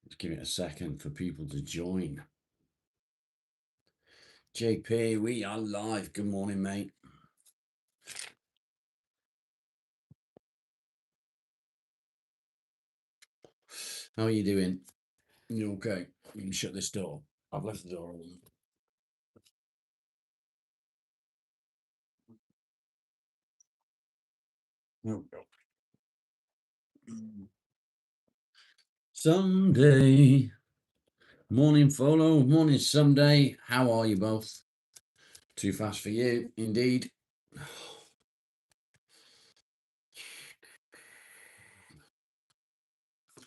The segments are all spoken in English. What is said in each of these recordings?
Just give it a second for people to join. JP, we are live. Good morning, mate. How are you doing? You okay? You can shut this door. I've left the door open. There we go. Someday. Morning, Follow. Morning, Someday. How are you both? Too fast for you, indeed.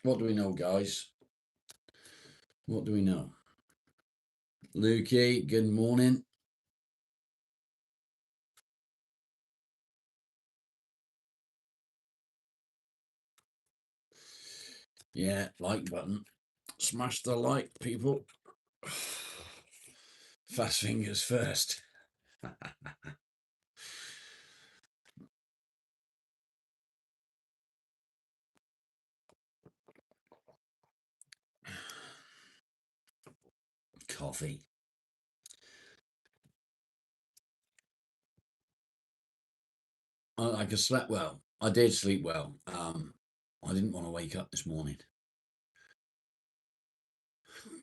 What do we know, guys? What do we know? Lukey, good morning. Yeah, like button. Smash the like, people. Fast fingers first. Coffee. I slept well. I did sleep well. I didn't want to wake up this morning.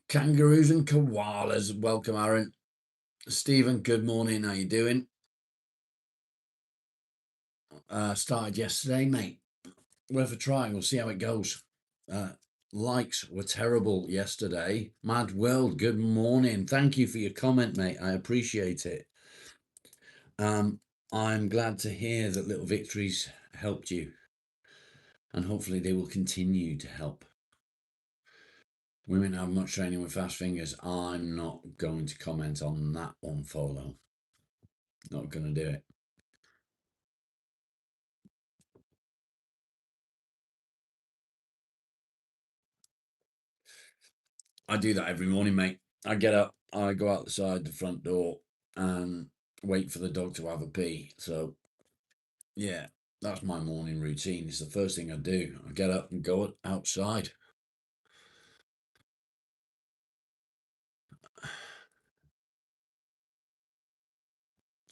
Kangaroos and koalas. Welcome, Aaron. Stephen, good morning. How you doing? Started yesterday, mate. Worth a try. We'll see how it goes. Likes were terrible yesterday. Mad World, good morning. Thank you for your comment, mate. I appreciate it. I'm glad to hear that little victories helped you, and hopefully they will continue to help. Women have much training with fast fingers. I'm not going to comment on that one, Follow. Not going to do it. I do that every morning, mate. I get up, I go outside the front door and wait for the dog to have a pee. So, yeah, that's my morning routine. It's the first thing I do. I get up and go outside.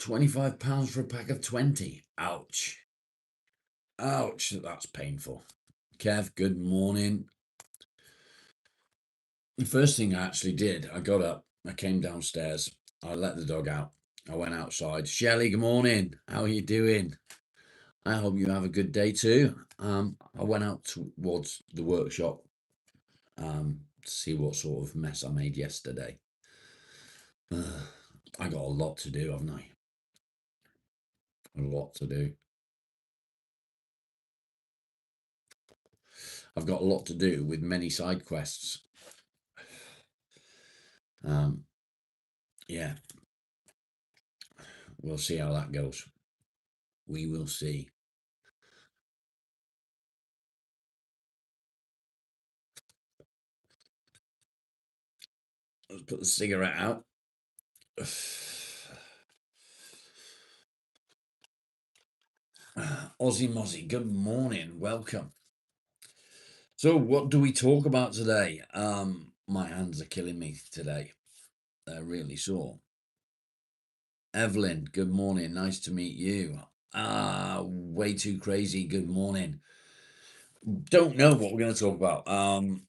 £25 for a pack of 20. Ouch. Ouch, that's painful. Kev, good morning. The first thing I actually did, I got up, I came downstairs, I let the dog out, I went outside. Shelley, good morning. How are you doing? I hope you have a good day too. I went out towards the workshop to see what sort of mess I made yesterday. I got a lot to do, haven't I? A lot to do. I've got a lot to do with many side quests. Yeah, we'll see how that goes. We will see. Let's put the cigarette out. Aussie Mozzie, good morning, welcome. So, what do we talk about today? My hands are killing me today. They're really sore. Evelyn, good morning, nice to meet you. Way too crazy, good morning. Don't know what we're going to talk about.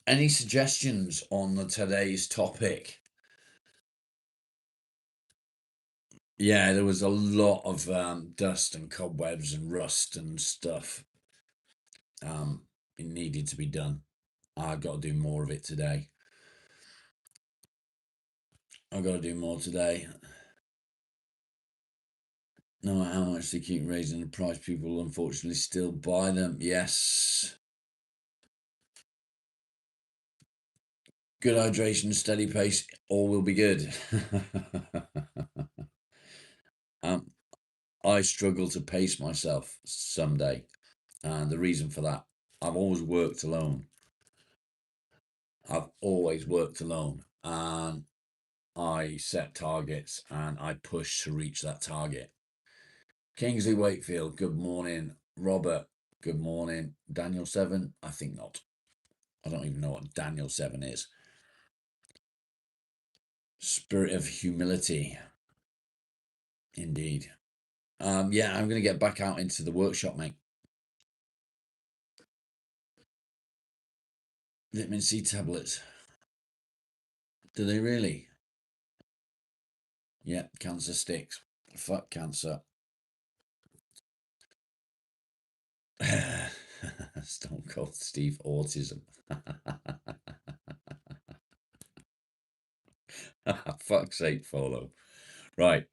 Any suggestions on today's topic? Yeah, there was a lot of dust and cobwebs and rust and stuff. It needed to be done. I've got to do more of it today. I've got to do more today. No matter how much they keep raising the price, people unfortunately still buy them. Yes. Good hydration, steady pace, all will be good. I struggle to pace myself someday. And the reason for that, I've always worked alone. And I set targets and I push to reach that target. Kingsley Wakefield, good morning. Robert, good morning. Daniel 7, I think not. I don't even know what Daniel 7 is. Spirit of humility. Indeed. Yeah, I'm going to get back out into the workshop, mate. Vitamin C tablets. Do they really? Yeah, cancer sticks. Fuck cancer. Stone Cold Steve Autism. Fuck's sake, follow. Right.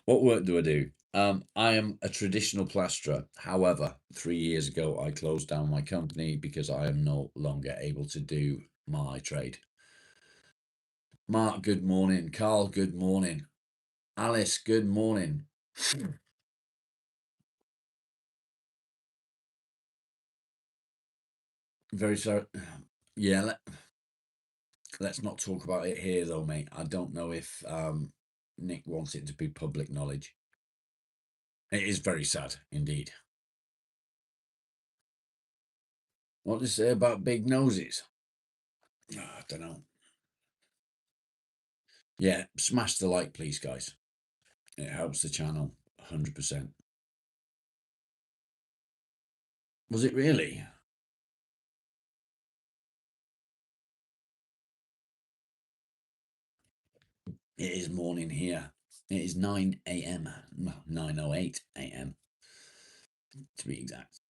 What work do I do? I am a traditional plasterer. However, 3 years ago, I closed down my company because I am no longer able to do my trade. Mark, good morning. Carl, good morning. Alice, good morning. Very sorry. Yeah, let's not talk about it here, though, mate. I don't know if Nick wants it to be public knowledge. It is very sad indeed. What to say about big noses? I don't know. Yeah, smash the like, please, guys. It helps the channel 100%. Was it really? It is morning here. It is 9 a.m. No, 9:08 a.m. to be exact.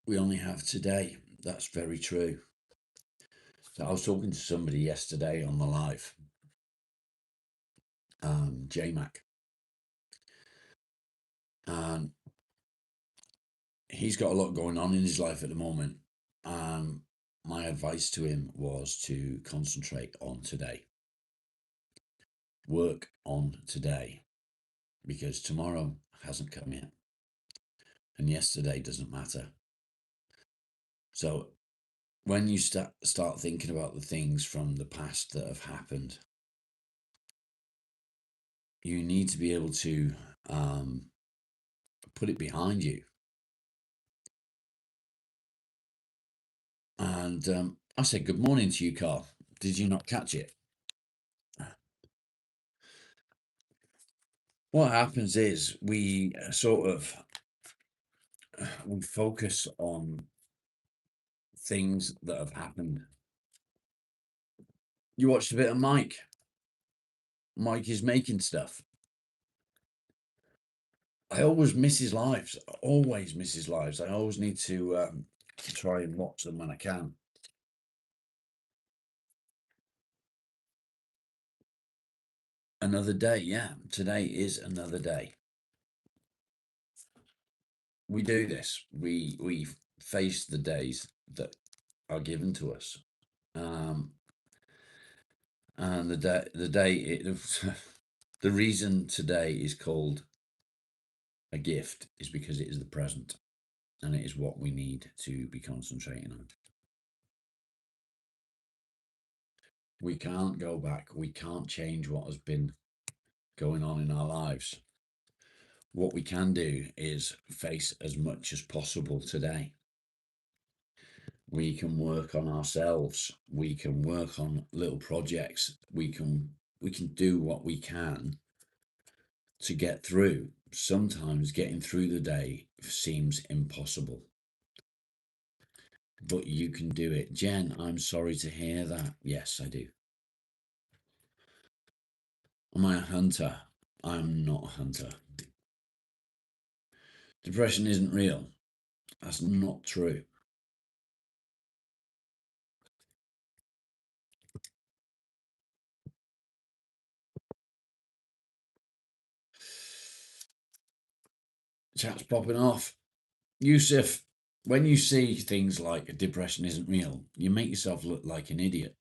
We only have today. That's very true. So I was talking to somebody yesterday on the live, JMac, and he's got a lot going on in his life at the moment. My advice to him was to concentrate on today. Work on today, because tomorrow hasn't come yet, and yesterday doesn't matter. So when you start thinking about the things from the past that have happened, you need to be able to put it behind you. And I said good morning to you, Carl. Did you not catch it? What happens is we we focus on things that have happened. You watched a bit of Mike. Mike is making stuff. I always miss his lives. Always miss his lives. I always need to try and watch them when I can. Another day, yeah. Today is another day. We do this. We face the days that are given to us, and the reason today is called a gift is because it is the present, and it is what we need to be concentrating on. We can't go back. We can't change what has been going on in our lives. What we can do is face as much as possible today. We can work on ourselves. We can work on little projects. We can do what we can to get through. Sometimes getting through the day seems impossible, but you can do it. Jen, I'm sorry to hear that. Yes, I do. Am I a hunter? I'm not a hunter. Depression isn't real. That's not true. Chat's popping off. Yusuf, when you see things like depression isn't real, you make yourself look like an idiot.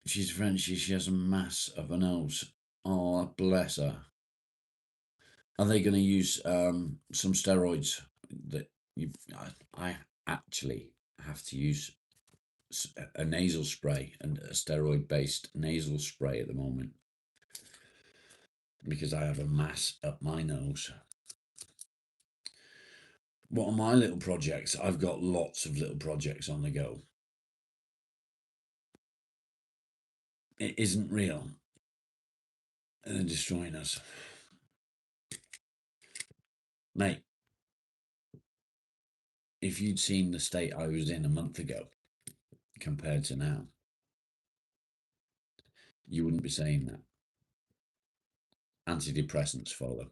She's French. She has a mass of a nose. Oh, bless her. Are they going to use some steroids? That I actually have to use a nasal spray and a steroid-based nasal spray at the moment. because I have a mass up my nose. What are my little projects? I've got lots of little projects on the go. It isn't real. And they're destroying us. Mate, if you'd seen the state I was in a month ago compared to now, you wouldn't be saying that. Antidepressants follow.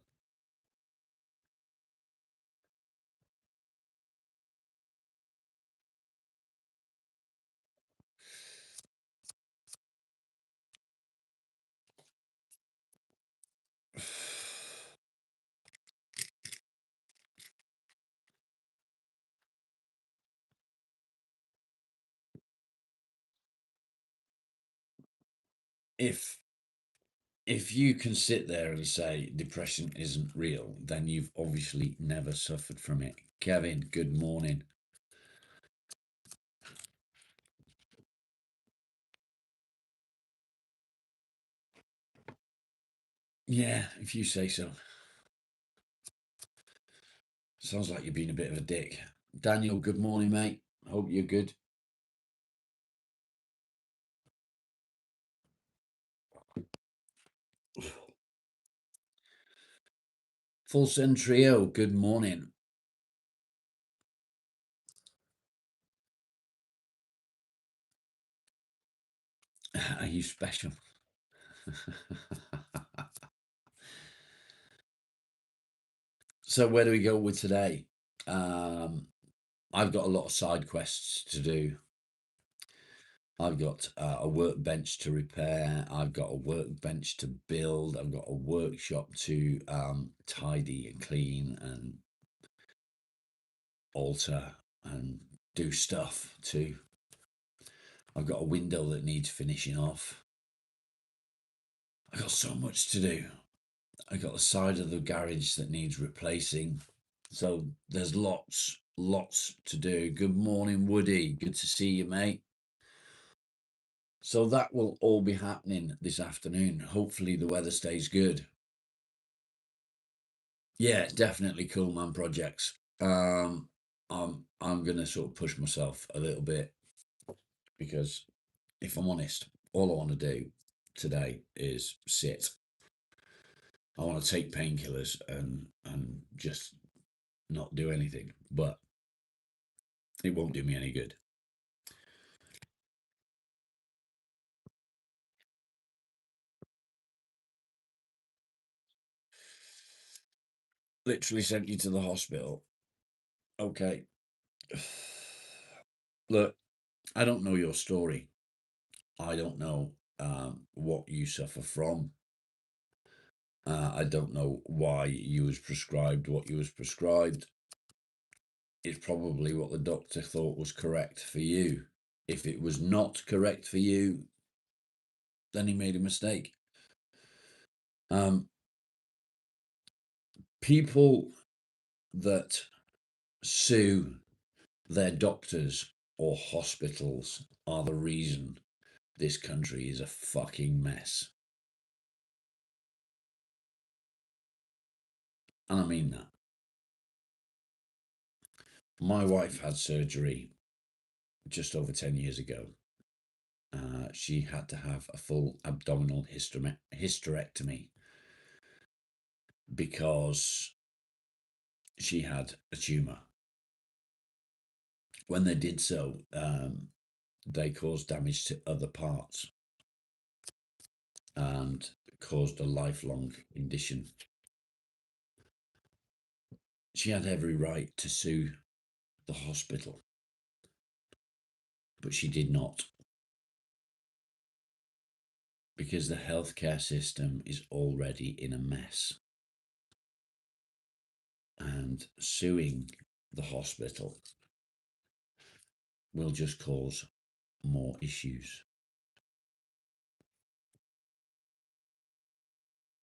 If you can sit there and say depression isn't real, then you've obviously never suffered from it. Kevin, good morning. Yeah, if you say so. Sounds like you're being a bit of a dick. Daniel, good morning, mate. Hope you're good. Full Send Trio, good morning. Are you special? So where do we go with today? I've got a lot of side quests to do. I've got a workbench to repair. I've got a workbench to build. I've got a workshop to tidy and clean and alter and do stuff too. I've got a window that needs finishing off. I've got so much to do. I've got the side of the garage that needs replacing. So there's lots to do. Good morning, Woody. Good to see you, mate. So that will all be happening this afternoon. Hopefully the weather stays good. Yeah, definitely Cool Man projects. I'm gonna sort of push myself a little bit because if I'm honest, all I want to do today is sit. I want to take painkillers and just not do anything, but it won't do me any good. Literally sent you to the hospital. Okay. Look, I don't know your story. I don't know what you suffer from. I don't know why you was prescribed what you was prescribed. It's probably what the doctor thought was correct for you. If it was not correct for you, then he made a mistake. People that sue their doctors or hospitals are the reason this country is a fucking mess. And I mean that. My wife had surgery just over 10 years ago. She had to have a full abdominal hysterectomy because she had a tumour. When they did so, they caused damage to other parts and caused a lifelong condition. She had every right to sue the hospital, but she did not, because the healthcare system is already in a mess. And suing the hospital will just cause more issues.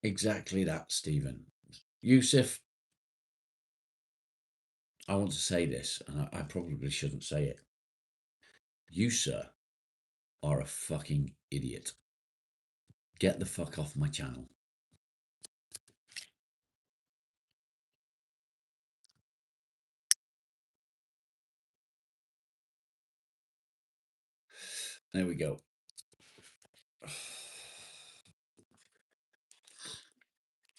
Exactly that, Stephen. Yusuf, I want to say this, and I probably shouldn't say it. You, sir, are a fucking idiot. Get the fuck off my channel. There we go.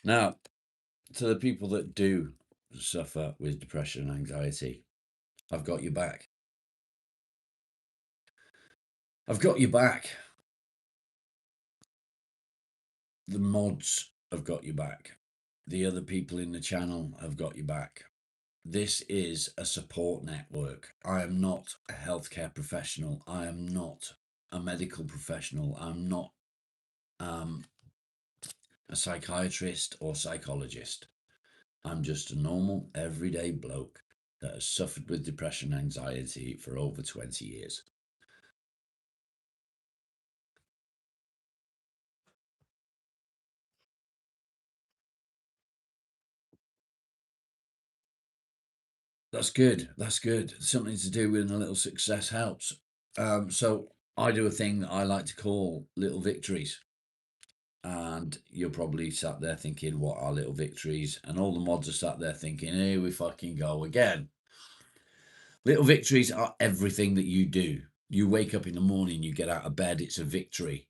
Now, to the people that do suffer with depression and anxiety, I've got your back. I've got your back. The mods have got your back. The other people in the channel have got your back. This is a support network. I am not a healthcare professional. I am not a medical professional. I'm not a psychiatrist or psychologist. I'm just a normal, everyday bloke that has suffered with depression and anxiety for over 20 years. That's good. That's good. Something to do with a little success helps. So I do a thing that I like to call little victories. And you're probably sat there thinking, what are little victories? And all the mods are sat there thinking, here we fucking go again. Little victories are everything that you do. You wake up in the morning, you get out of bed, it's a victory.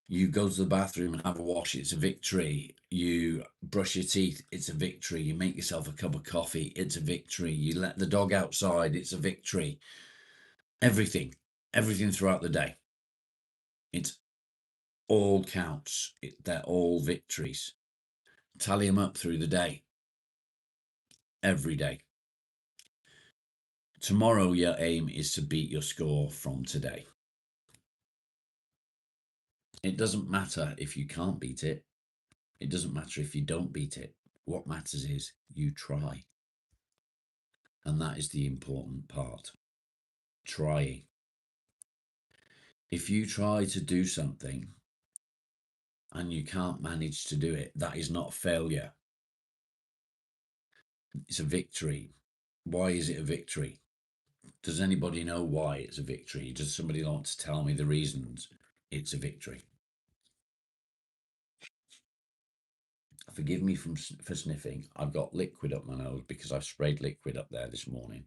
You go to the bathroom and have a wash, it's a victory. You brush your teeth, it's a victory. You make yourself a cup of coffee, it's a victory. You let the dog outside, it's a victory. Everything throughout the day. It's all counts. They're all victories. Tally them up through the day. Every day. Tomorrow, your aim is to beat your score from today. It doesn't matter if you can't beat it. It doesn't matter if you don't beat it. What matters is you try. And that is the important part. Trying. If you try to do something and you can't manage to do it, that is not failure. It's a victory. Why is it a victory? Does anybody know why it's a victory? Does somebody want to tell me the reasons it's a victory? Forgive me for sniffing. I've got liquid up my nose because I sprayed liquid up there this morning.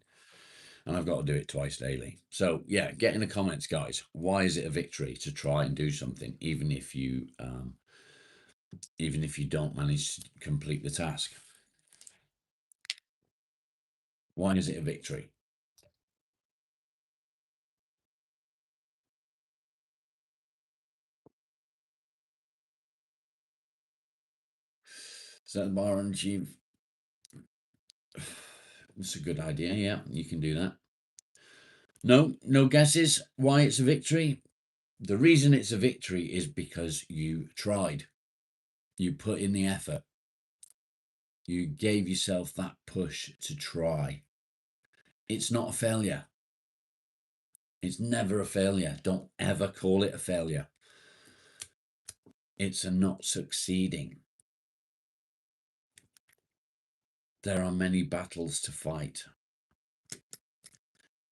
And I've got to do it twice daily. So yeah, get in the comments, guys. Why is it a victory to try and do something, even if you don't manage to complete the task? Why is it a victory? Set the bar and achieve. It's a good idea. Yeah, you can do that. No guesses why it's a victory? The reason it's a victory is because you tried. You put in the effort. You gave yourself that push to try. It's not a failure. It's never a failure. Don't ever call it a failure. It's a not succeeding. There are many battles to fight.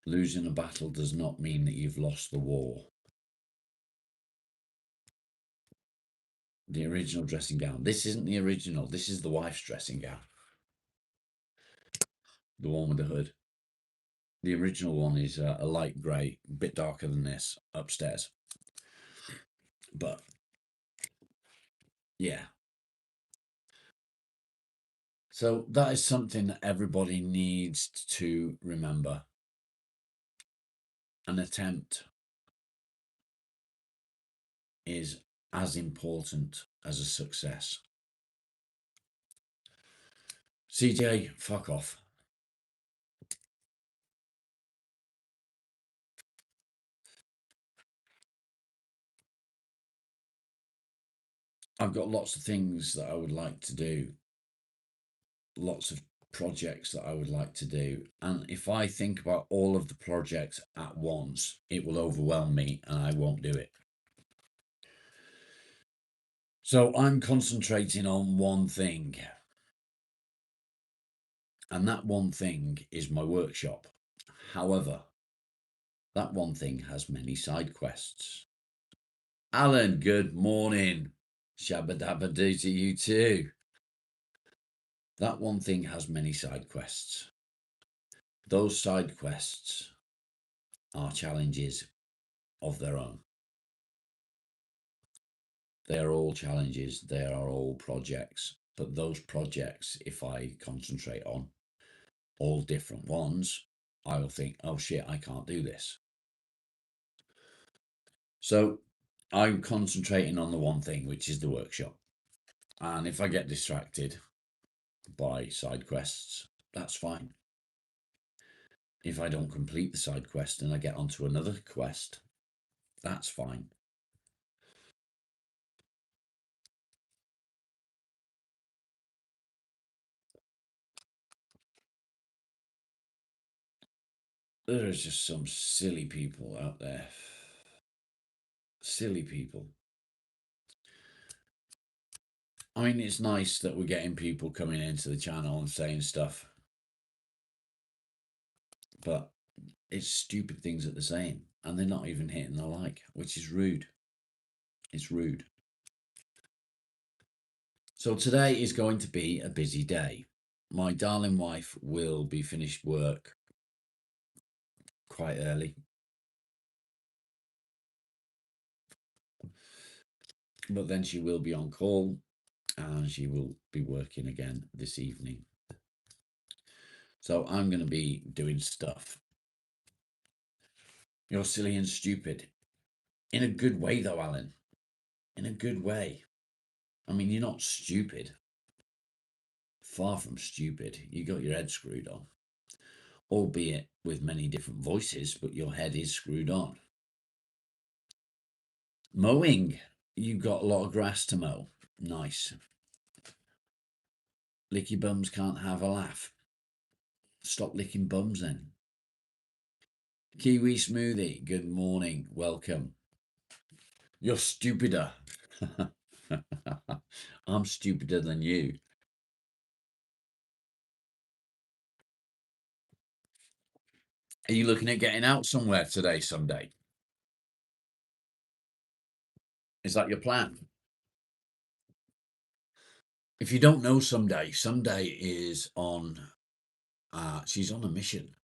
Losing a battle does not mean that you've lost the war. The original dressing gown. This isn't the original. This is the wife's dressing gown. The one with the hood. The original one is a light grey, a bit darker than this, upstairs. But yeah. So that is something that everybody needs to remember. An attempt is as important as a success. CJ, fuck off. I've got lots of things that I would like to do. Lots of projects that I would like to do. And if I think about all of the projects at once, it will overwhelm me and I won't do it. So I'm concentrating on one thing. And that one thing is my workshop. However, that one thing has many side quests. Alan, good morning. Shabba dabba doo to you too. That one thing has many side quests. Those side quests are challenges of their own. They are all challenges, they are all projects, but those projects, if I concentrate on all different ones, I will think, oh shit, I can't do this. So I'm concentrating on the one thing, which is the workshop. And if I get distracted by side quests, that's fine. If I don't complete the side quest and I get onto another quest, that's fine. There is just some silly people out there. Silly people. I mean, it's nice that we're getting people coming into the channel and saying stuff, but it's stupid things that they're saying, and they're not even hitting the like, which is rude. It's rude. So today is going to be a busy day. My darling wife will be finished work quite early. But then she will be on call and she will be working again this evening. So I'm going to be doing stuff. You're silly and stupid. In a good way, though, Alan. In a good way. I mean, you're not stupid. Far from stupid. You got your head screwed on. Albeit with many different voices, but your head is screwed on. Mowing. You've got a lot of grass to mow. Nice. Licky bums can't have a laugh. Stop licking bums then. Kiwi Smoothie, good morning. Welcome. You're stupider. I'm stupider than you. Are you looking at getting out somewhere today, someday? Is that your plan? If you don't know Someday is on, she's on a mission.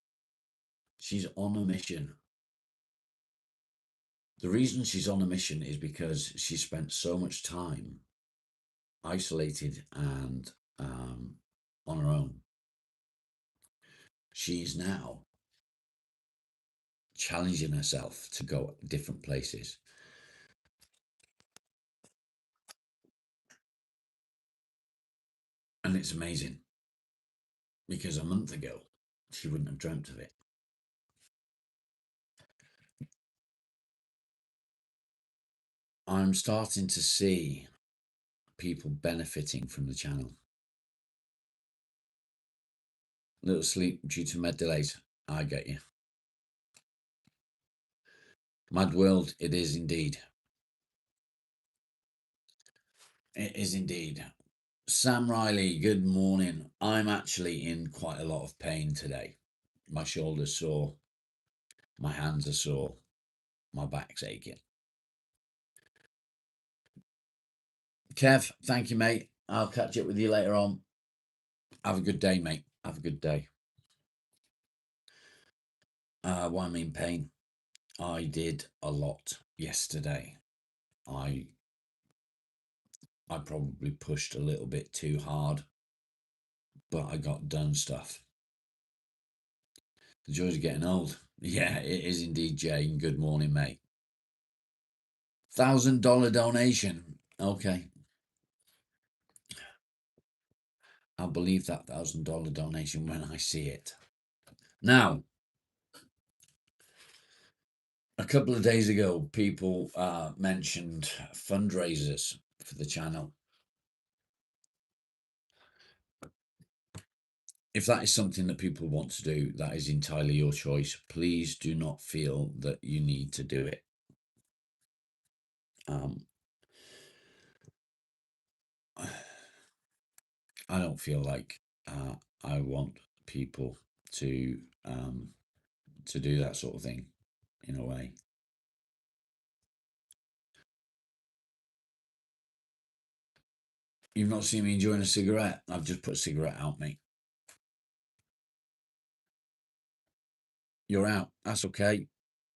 She's on a mission. The reason she's on a mission is because she spent so much time isolated and on her own. She's now challenging herself to go different places. And it's amazing because a month ago, she wouldn't have dreamt of it. I'm starting to see people benefiting from the channel. Little sleep due to med delays. I get you. Mad world, it is indeed. It is indeed. Sam Riley, good morning. I'm actually in quite a lot of pain today. My shoulder's sore. My hands are sore. My back's aching. Kev, thank you, mate. I'll catch up with you later on. Have a good day, mate. Have a good day. Why I'm in pain? I did a lot yesterday. I probably pushed a little bit too hard, but I got done stuff. The joys of getting old. Yeah, it is indeed, Jane. Good morning, mate. $1,000 donation. Okay. I'll believe that $1,000 donation when I see it. Now, a couple of days ago, people mentioned fundraisers for the channel. If that is something that people want to do, that is entirely your choice. Please do not feel that you need to do it. I don't feel like I want people to do that sort of thing in a way. You've not seen me enjoying a cigarette. I've just put a cigarette out, mate. You're out. That's okay.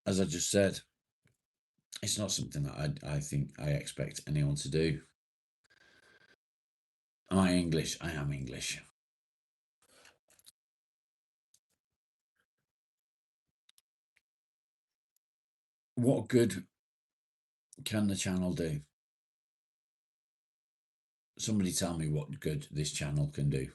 As I just said, It's not something that I think I expect anyone to do. Am I English? I am English. What good can the channel do? Somebody tell me what good this channel can do.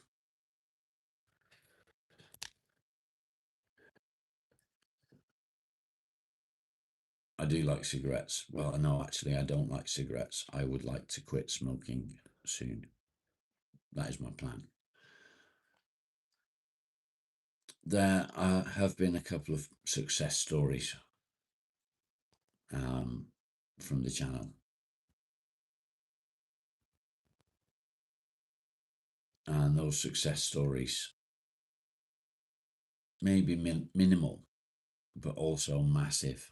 I do like cigarettes. Well, no, actually, I don't like cigarettes. I would like to quit smoking soon. That is my plan. There have been a couple of success stories from the channel. And those success stories may be minimal, but also massive.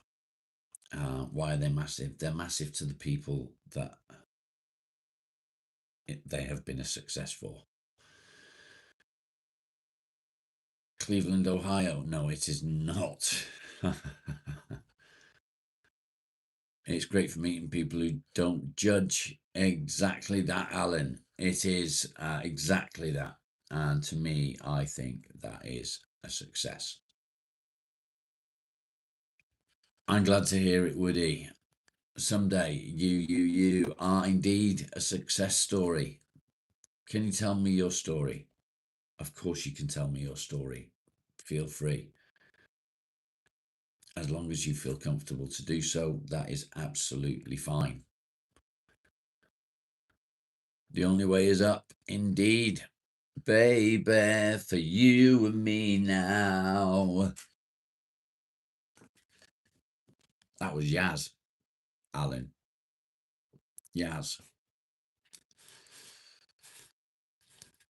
Why are they massive? They're massive to the people that they have been a success for. Cleveland, Ohio. No, it is not. It's great for meeting people who don't judge. Exactly that, Alan. It is exactly that. And to me, I think that is a success. I'm glad to hear it, Woody. Someday you are indeed a success story. Can you tell me your story? Of course you can tell me your story. Feel free. As long as you feel comfortable to do so, that is absolutely fine. The only way is up, indeed. Baby, for you and me now. That was Yaz, Alan. Yaz.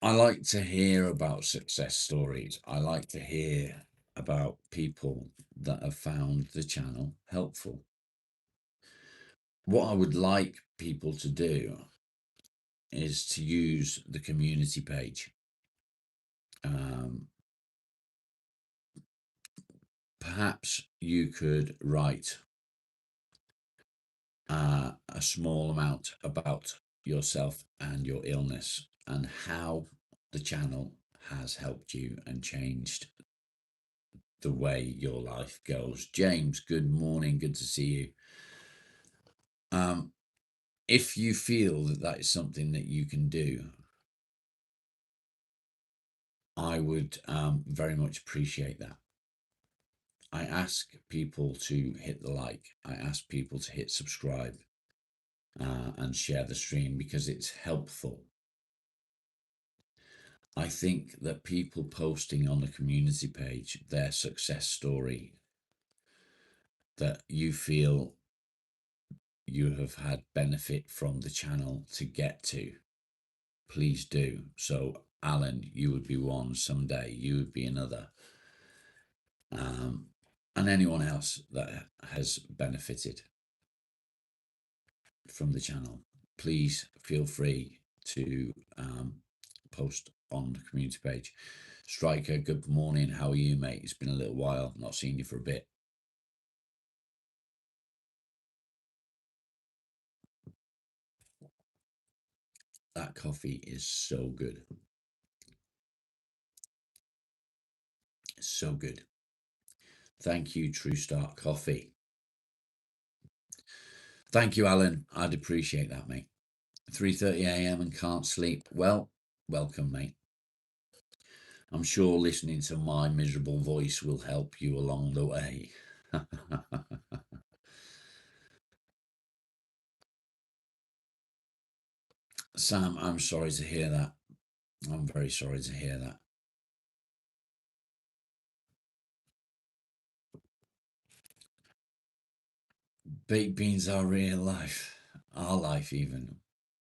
I like to hear about success stories. I like to hear about people that have found the channel helpful. What I would like people to do is to use the community page. Perhaps you could write a small amount about yourself and your illness and how the channel has helped you and changed the way your life goes. James, good morning. Good to see you. If you feel that that is something that you can do, I would very much appreciate that. I ask people to hit the like. I ask people to hit subscribe and share the stream because it's helpful. I think that people posting on the community page their success story that you feel you have had benefit from the channel to get to, please do. So Alan, you would be one someday, you would be another. And anyone else that has benefited from the channel, please feel free to post on the community page. Striker, good morning. How are you, mate? It's been a little while, not seen you for a bit. That coffee is so good. It's so good. Thank you, True Start Coffee. Thank you, Alan. I'd appreciate that, mate. 3:30 a.m. and can't sleep. Well, welcome, mate. I'm sure listening to my miserable voice will help you along the way. Sam, I'm sorry to hear that. I'm very sorry to hear that. Baked beans are real life. Our life, even.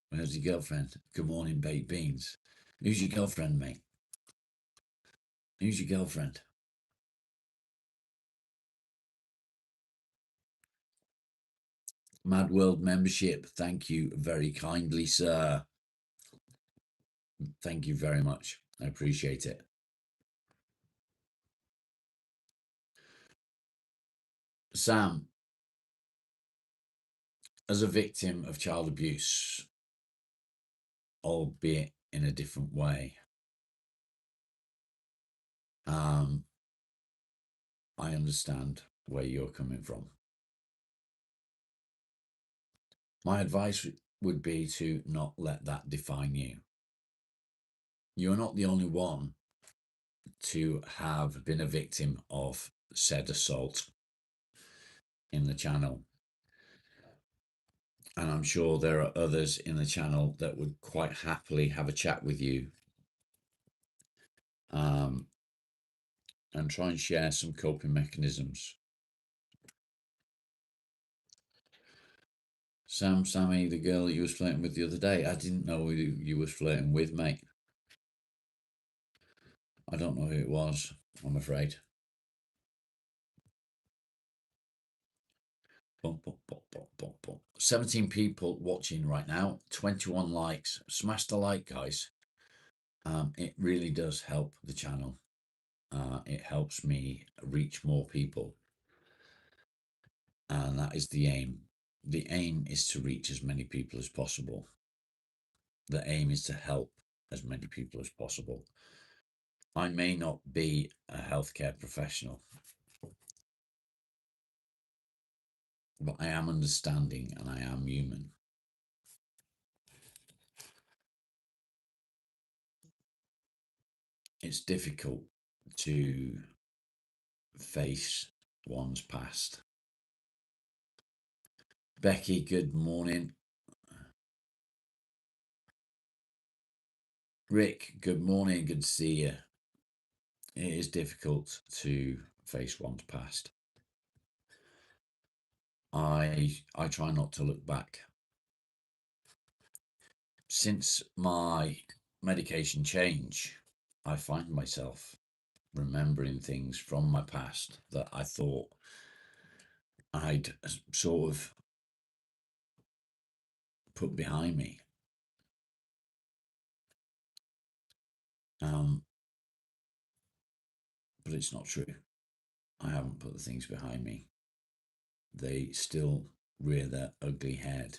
Where's your girlfriend? Good morning, baked beans. Who's your girlfriend, mate? Who's your girlfriend? Mad World membership. Thank you very kindly, sir. Thank you very much. I appreciate it. Sam, as a victim of child abuse, albeit in a different way, I understand where you're coming from. My advice would be to not let that define you. You're not the only one to have been a victim of said assault in the channel. And I'm sure there are others in the channel that would quite happily have a chat with you and try and share some coping mechanisms. Sammy, the girl that you was flirting with the other day, I didn't know who you was flirting with, mate. I don't know who it was, I'm afraid. 17 people watching right now, 21 likes. Smash the like, guys. It really does help the channel. It helps me reach more people. And that is the aim. The aim is to reach as many people as possible. The aim is to help as many people as possible. I may not be a healthcare professional, but I am understanding and I am human. It's difficult to face one's past. Becky, good morning. Rick, good morning. Good to see you. It is difficult to face one's past. I try not to look back. Since my medication change, I find myself remembering things from my past that I thought I'd sort of put behind me. But it's not true. I haven't put the things behind me. They still rear their ugly head.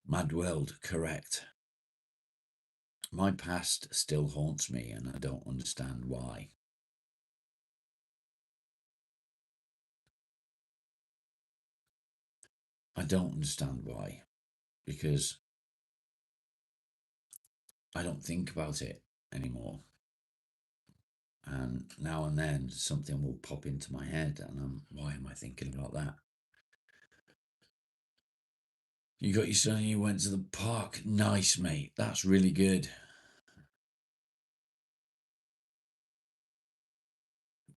Mad World, correct. My past still haunts me and I don't understand why. I don't understand why, because I don't think about it anymore. And now and then something will pop into my head and why am I thinking about that? You got your son and you went to the park. Nice, mate. That's really good.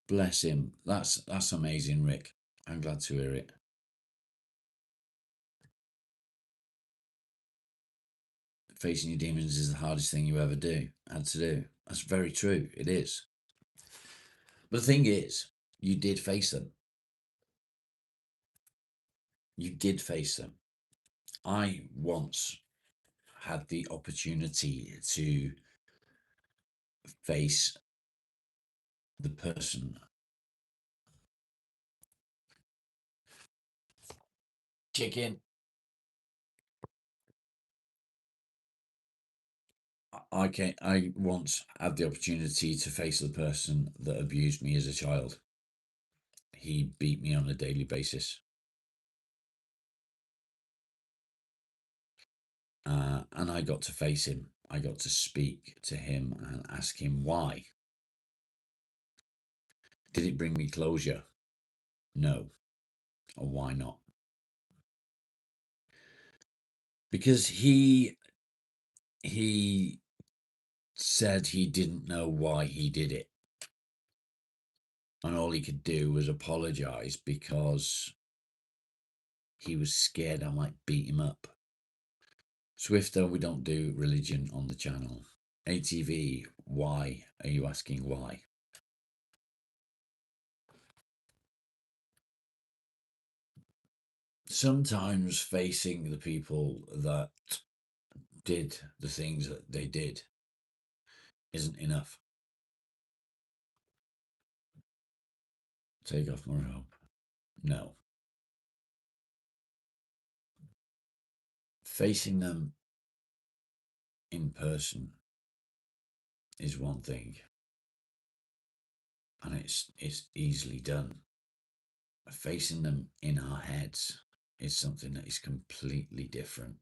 Bless him. That's amazing, Rick. I'm glad to hear it. Facing your demons is the hardest thing you ever had to do. That's very true. It is. But the thing is, you did face them. You did face them. I once had the opportunity to face the person. Chicken. I once had the opportunity to face the person that abused me as a child. He beat me on a daily basis. And I got to face him. I got to speak to him and ask him why. Did it bring me closure? No. Or why not? Because he said he didn't know why he did it. And all he could do was apologize because he was scared I might beat him up. Swifter, we don't do religion on the channel. ATV, why are you asking why? Sometimes facing the people that did the things that they did isn't enough. Take off my robe. No. Facing them in person is one thing, and it's easily done. Facing them in our heads is something that is completely different.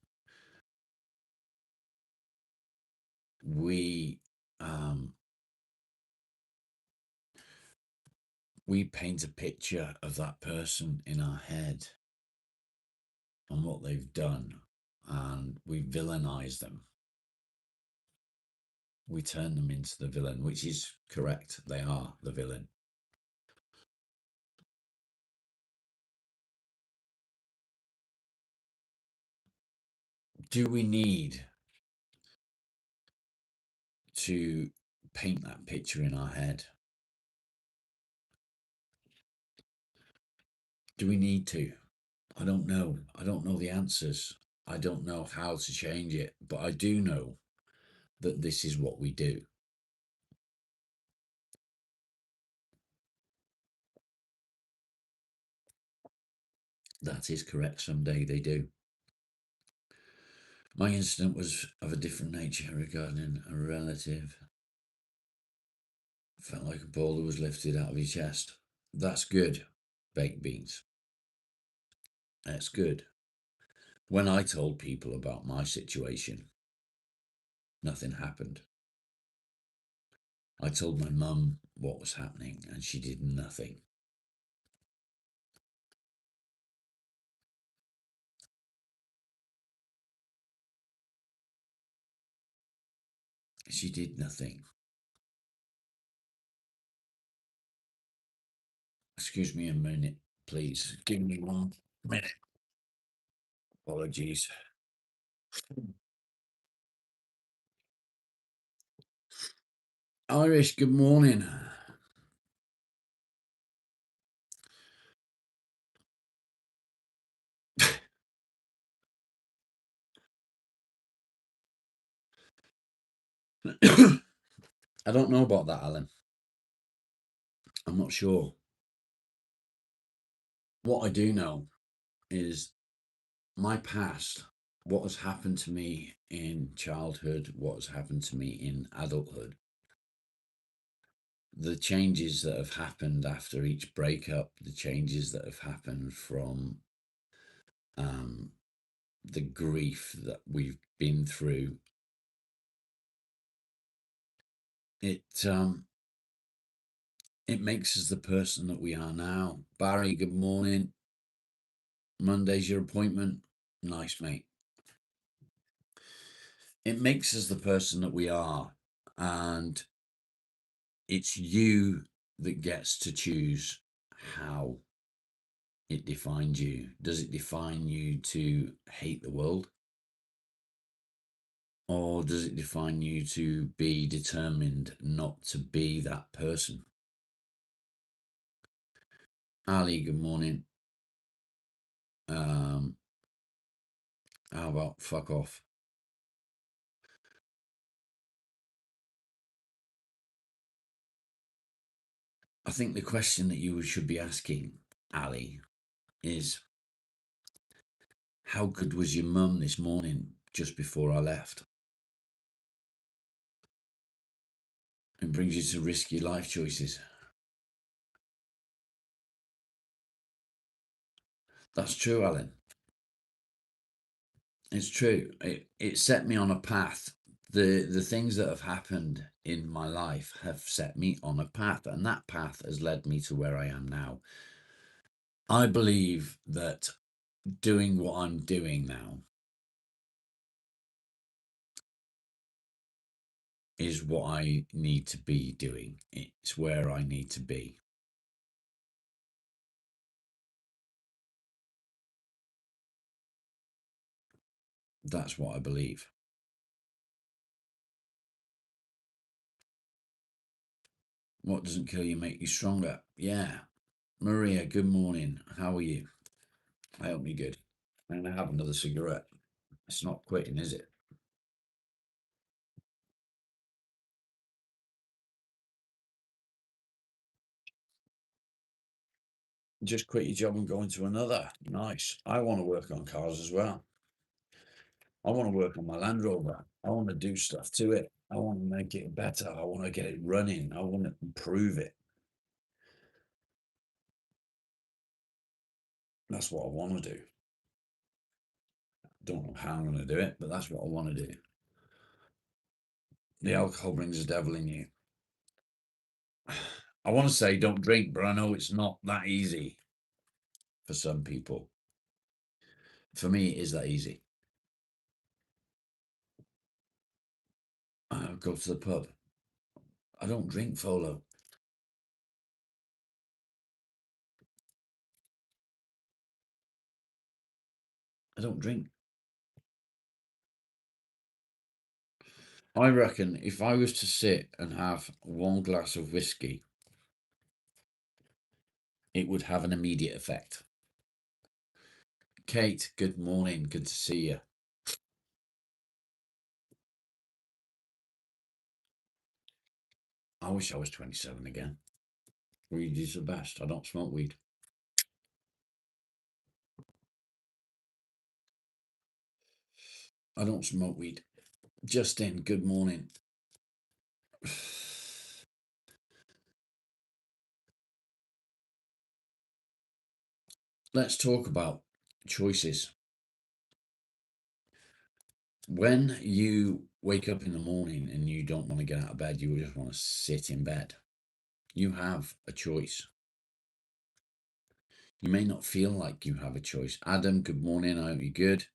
We we paint a picture of that person in our head and what they've done, and we villainize them. We turn them into the villain, which is correct. They are the villain. Do we need to paint that picture in our head? Do we need to? I don't know. I don't know the answers. I don't know how to change it, but I do know that this is what we do. That is correct. Someday they do. My incident was of a different nature regarding a relative. Felt like a boulder was lifted out of your chest. That's good, baked beans. That's good. When I told people about my situation, nothing happened. I told my mum what was happening and she did nothing. She did nothing. Excuse me a minute, please. Give me 1 minute. Apologies. Irish, good morning. I don't know about that, Alan. I'm not sure. What I do know is my past, what has happened to me in childhood, what has happened to me in adulthood, the changes that have happened after each breakup, the changes that have happened from the grief that we've been through, it makes us the person that we are now. Barry, good morning. Monday's your appointment. Nice, mate. It makes us the person that we are, and it's you that gets to choose how it defines you. Does it define you to hate the world? Or does it define you to be determined not to be that person? Ali, good morning. How about fuck off? I think the question that you should be asking, Ali, is how good was your mum this morning just before I left? It brings you to risky life choices. That's true, Alan. It's true. It set me on a path. The things that have happened in my life have set me on a path, and that path has led me to where I am now. I believe that doing what I'm doing now is what I need to be doing. It's where I need to be. That's what I believe. What doesn't kill you make you stronger. Yeah. Maria, good morning. How are you? I hope you're good. I'm going to have another cigarette. It's not quitting, is it? Just quit your job and go into another. Nice. I want to work on cars as well. I want to work on my Land Rover. I want to do stuff to it. I want to make it better. I want to get it running. I want to improve it. That's what I want to do. Don't know how I'm going to do it, but that's what I want to do. The alcohol brings the devil in you. I want to say don't drink, but I know it's not that easy for some people. For me, it is that easy. I go to the pub. I don't drink Folo. I don't drink. I reckon if I was to sit and have one glass of whiskey, it would have an immediate effect. Kate, good morning. Good to see you. I wish I was 27 again. Weed is the best. I don't smoke weed. I don't smoke weed. Justin, good morning. Let's talk about choices. When you wake up in the morning and you don't want to get out of bed, you just want to sit in bed, you have a choice. You may not feel like you have a choice. Adam, good morning. I hope you're good.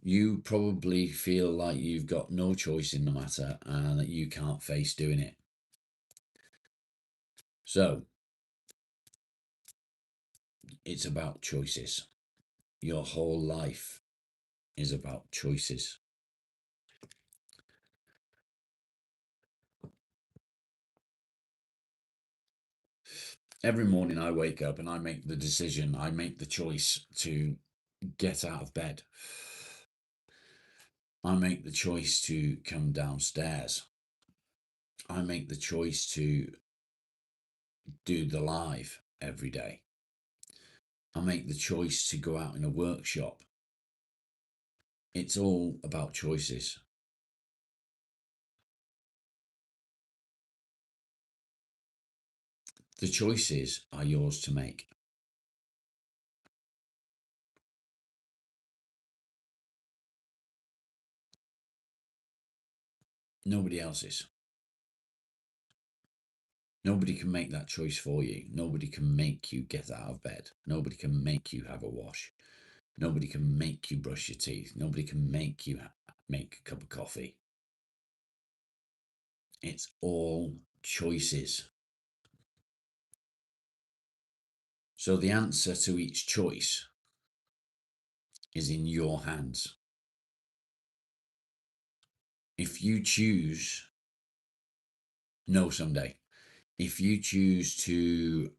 You probably feel like you've got no choice in the matter and that you can't face doing it. So, it's about choices. Your whole life is about choices. Every morning I wake up and I make the decision, I make the choice to get out of bed. I make the choice to come downstairs. I make the choice to do the live every day. I make the choice to go out in a workshop. It's all about choices. The choices are yours to make. Nobody else's. Nobody can make that choice for you. Nobody can make you get out of bed. Nobody can make you have a wash. Nobody can make you brush your teeth. Nobody can make you make a cup of coffee. It's all choices. So the answer to each choice is in your hands. If you choose no someday, if you choose to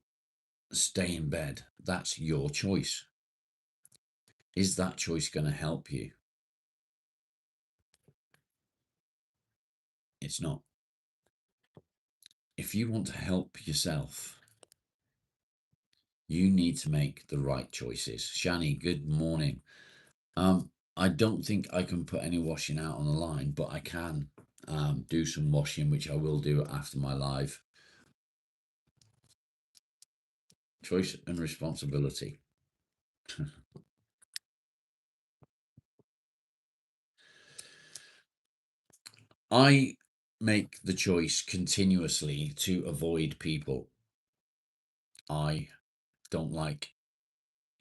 stay in bed, that's your choice. Is that choice going to help you? It's not. If you want to help yourself, you need to make the right choices. Shani, good morning. I don't think I can put any washing out on the line, but I can do some washing, which I will do after my live. Choice and responsibility. I make the choice continuously to avoid people. I don't like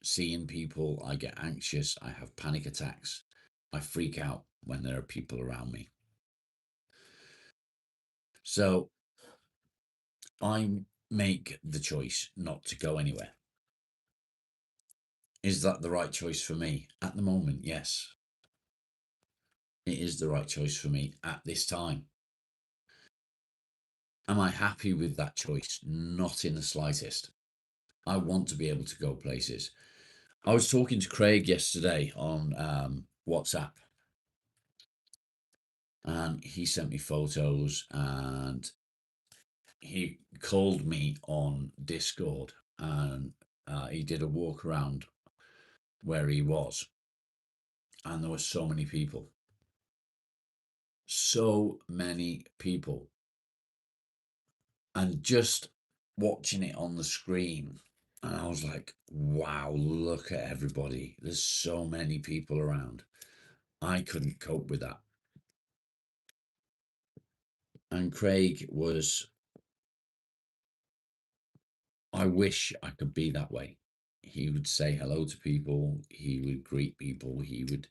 seeing people. I get anxious. I have panic attacks. I freak out when there are people around me. So I make the choice not to go anywhere. Is that the right choice for me? At the moment, yes. It is the right choice for me at this time. Am I happy with that choice? Not in the slightest. I want to be able to go places. I was talking to Craig yesterday on WhatsApp, and he sent me photos, and he called me on Discord, and he did a walk around where he was. And there were so many people. So many people. And just watching it on the screen, and I was like, wow, look at everybody. There's so many people around. I couldn't cope with that. And Craig was, I wish I could be that way. He would say hello to people. He would greet people. He would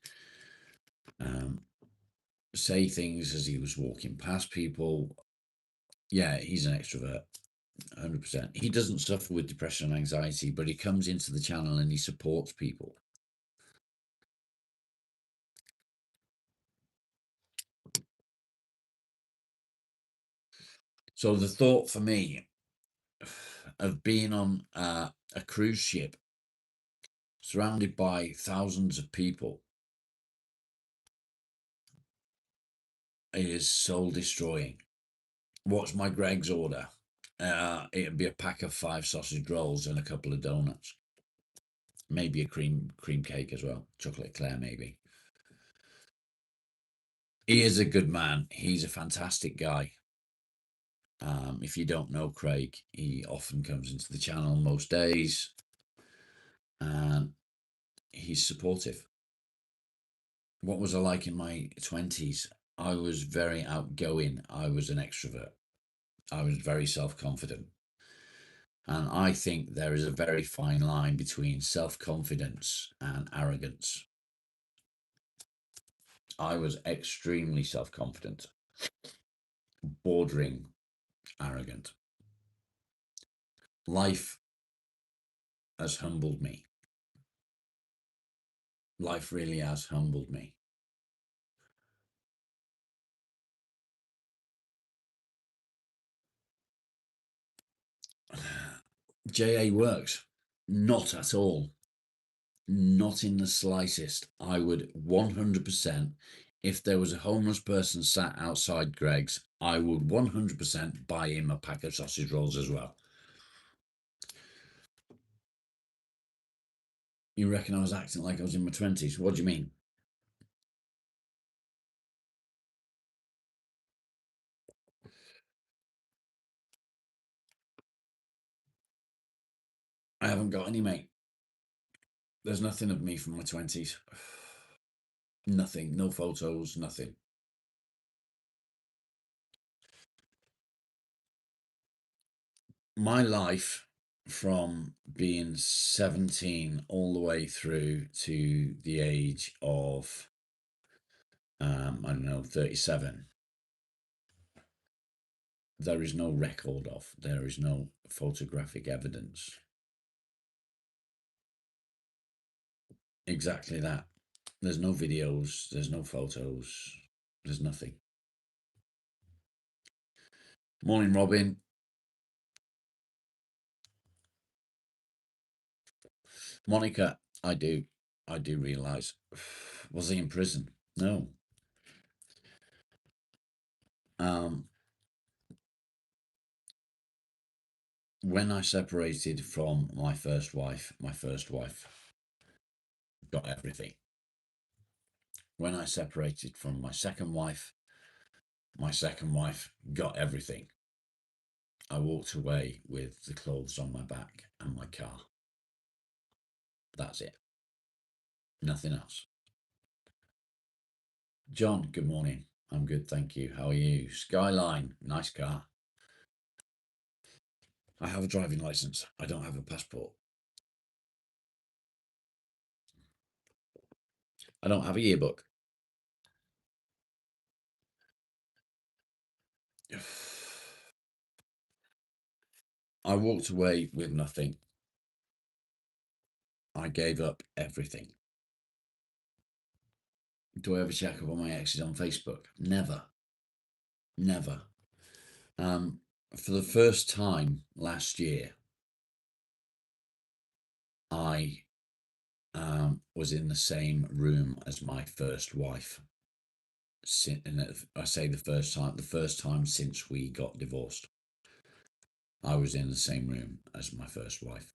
say things as he was walking past people. Yeah, he's an extrovert, 100%. He doesn't suffer with depression and anxiety, but he comes into the channel and he supports people. So the thought for me of being on a cruise ship surrounded by thousands of people is soul destroying. What's my Greg's order? It'd be a pack of 5 sausage rolls and a couple of donuts. Maybe a cream cake as well. Chocolate eclair, maybe. He is a good man. He's a fantastic guy. If you don't know Craig, he often comes into the channel most days, and he's supportive. What was I like in my 20s? I was very outgoing. I was an extrovert. I was very self-confident. And I think there is a very fine line between self-confidence and arrogance. I was extremely self-confident, bordering arrogant. Life has humbled me. Life really has humbled me. JA works. Not at all. Not in the slightest. I would 100%, if there was a homeless person sat outside Greg's, I would 100% buy him a pack of sausage rolls as well. You reckon I was acting like I was in my 20s? What do you mean? I haven't got any, mate. There's nothing of me from my 20s. Nothing. No photos, nothing. My life from being 17 all the way through to the age of, I don't know, 37, there is no record of, there is no photographic evidence. Exactly that. There's no videos, there's no photos, there's nothing. Morning, Robin. Monica, I do realise. Was he in prison? No. When I separated from my first wife got everything. When I separated from my second wife got everything. I walked away with the clothes on my back and my car. That's it. Nothing else. John, good morning. I'm good, thank you. How are you? Skyline, nice car. I have a driving license. I don't have a passport. I don't have a yearbook. I walked away with nothing. I gave up everything. Do I ever check up on my exes on Facebook? Never. Never. For the first time last year, I was in the same room as my first wife. I say the first time since we got divorced. I was in the same room as my first wife.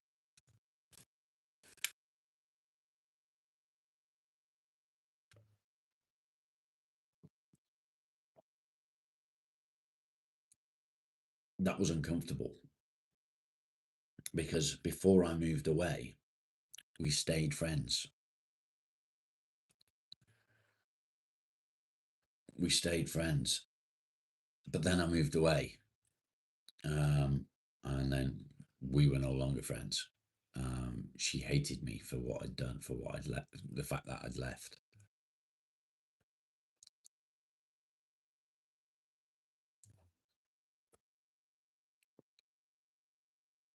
That was uncomfortable because before I moved away, we stayed friends. We stayed friends, but then I moved away, and then we were no longer friends. She hated me for what I'd done, for what I'd left, the fact that I'd left.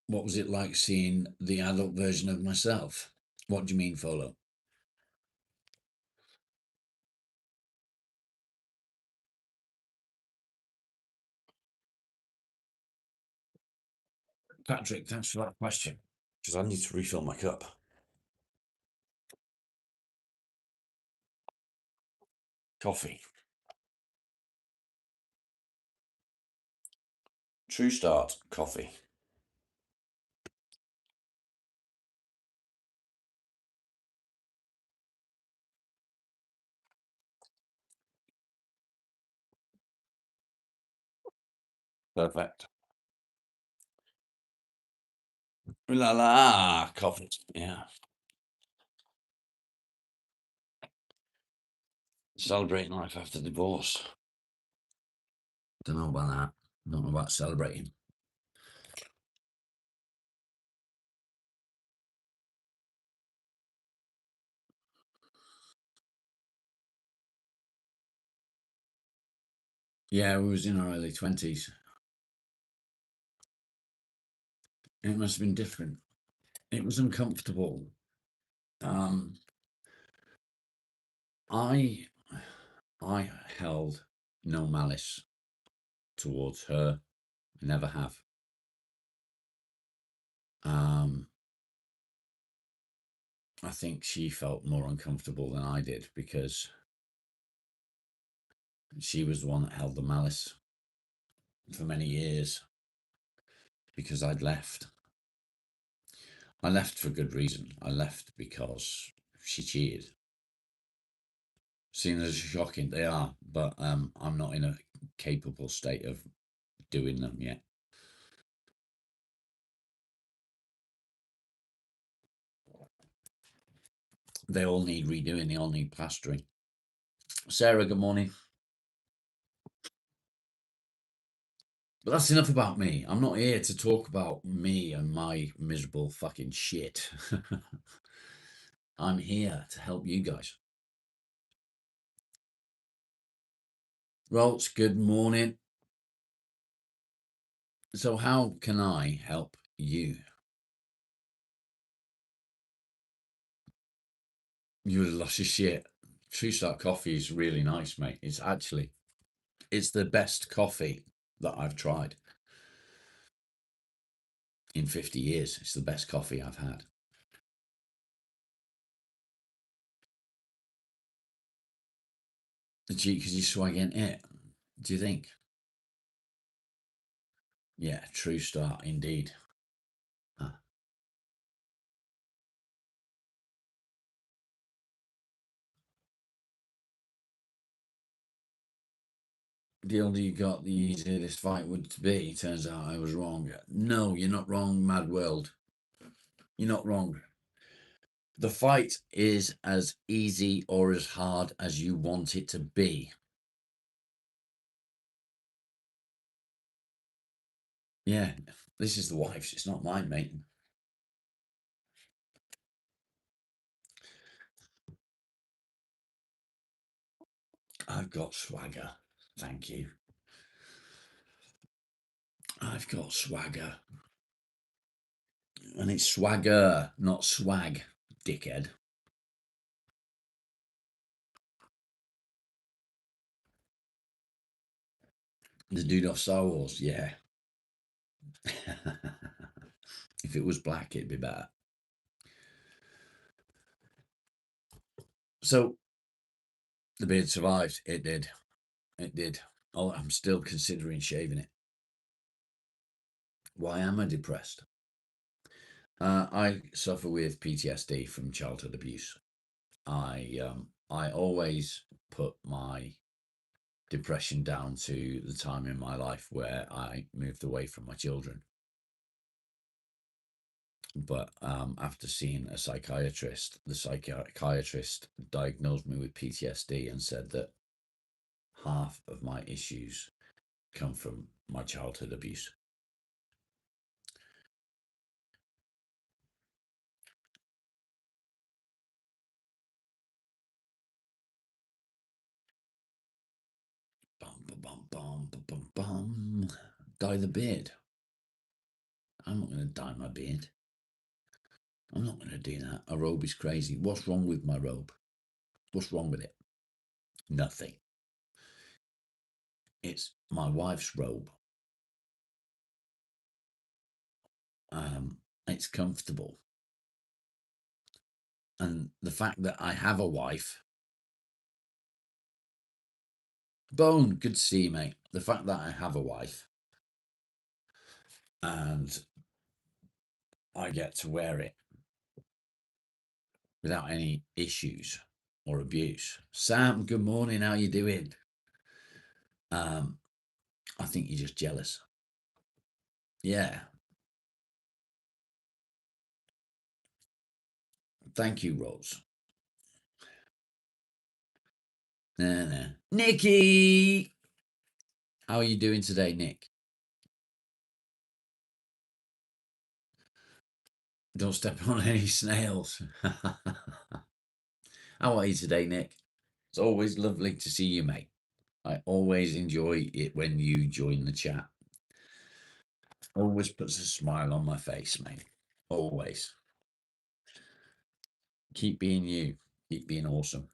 What was it like seeing the adult version of myself? What do you mean, Folo? Patrick, thanks for that question. Because I need to refill my cup. Coffee. True Start coffee. Perfect. La la, coffee. Yeah. Celebrating life after divorce. Don't know about that. Don't know about celebrating. Yeah, we was in our early 20s. It must have been different. It was uncomfortable. I held no malice towards her. I never have. I think she felt more uncomfortable than I did because she was the one that held the malice for many years because I'd left. I left for good reason. I left because she cheated. Seen as shocking they are, but I'm not in a capable state of doing them yet. They all need redoing. They all need plastering. Sarah, good morning. But that's enough about me. I'm not here to talk about me and my miserable fucking shit. I'm here to help you guys. Rolts, good morning. So how can I help you? You would have lost your shit. True Start coffee is really nice, mate. It's the best coffee that I've tried in 50 years. It's the best coffee I've had. Because you're swagging it. Do you think? Yeah, True Start, indeed. Huh. The older you got, the easier this fight would be. Turns out I was wrong. No, you're not wrong, Mad World. You're not wrong. The fight is as easy or as hard as you want it to be. Yeah, this is the wife's. It's not mine, mate. I've got swagger. Thank you. I've got swagger. And it's swagger, not swag, dickhead. The dude off Star Wars, yeah. If it was black, it'd be better. So the beard survived. It did. It did. Oh, I'm still considering shaving it. Why am I depressed? I suffer with PTSD from childhood abuse. I always put my depression down to the time in my life where I moved away from my children. But after seeing a psychiatrist, the psychiatrist diagnosed me with PTSD and said that half of my issues come from my childhood abuse. Bum, bum, bum, bum, bum, bum. Dye the beard. I'm not going to dye my beard. I'm not going to do that. A robe is crazy. What's wrong with my robe? What's wrong with it? Nothing. It's my wife's robe. It's comfortable. And the fact that I have a wife, Bone, good to see you, mate. The fact that I have a wife and I get to wear it without any issues or abuse. Sam, good morning. How you doing? I think you're just jealous. Yeah. Thank you, Rose. Nah. Nikki, how are you doing today, Nick? Don't step on any snails. How are you today, Nick? It's always lovely to see you, mate. I always enjoy it when you join the chat. Always puts a smile on my face, mate. Always. Keep being you. Keep being awesome.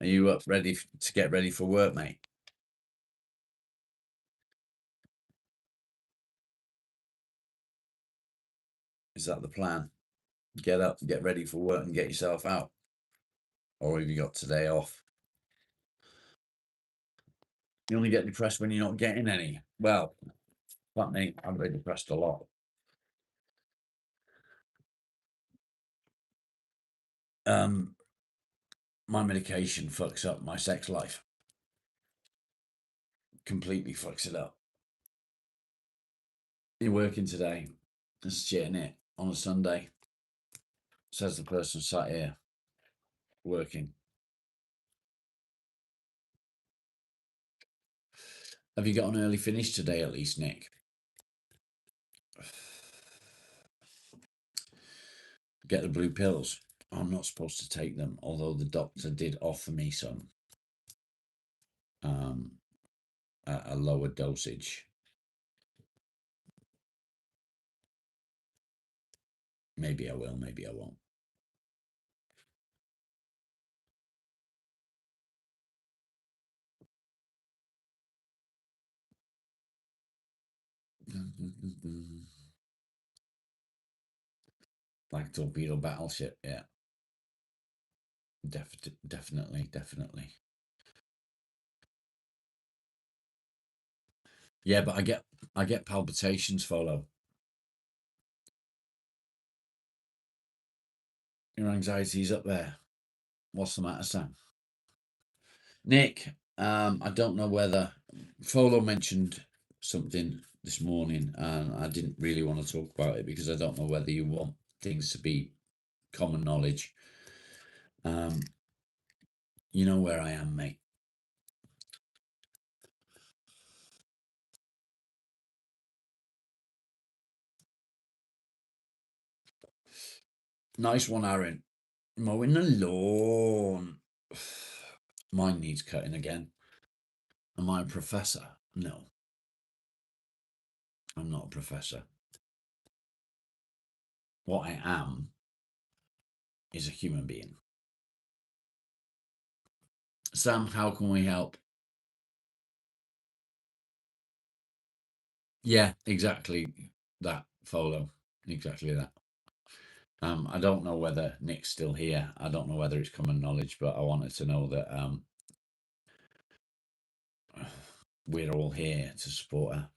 Are you up ready to get ready for work, mate? Is that the plan? Get up, get ready for work and get yourself out? Or have you got today off? You only get depressed when you're not getting any. Well, fuck me, I'm very depressed a lot. My medication fucks up my sex life. Completely fucks it up. You're working today. That's shitting it on a Sunday. Says the person sat here working. Have you got an early finish today at least, Nick? Get the blue pills. I'm not supposed to take them, although the doctor did offer me some at a lower dosage. Maybe I will, maybe I won't. Like torpedo battleship, yeah. Definitely. Yeah, but I get palpitations, Follow. Your anxiety's up there. What's the matter, Sam? Nick, I don't know whether Follow mentioned something this morning, and I didn't really want to talk about it because I don't know whether you want things to be common knowledge. You know where I am, mate. Nice one, Aaron. Mowing the lawn. Mine needs cutting again. Am I a professor? No. I'm not a professor. What I am is a human being. Sam, how can we help? Yeah, exactly that, Follow. Exactly that. I don't know whether Nick's still here. I don't know whether it's common knowledge, but I wanted to know that we're all here to support her.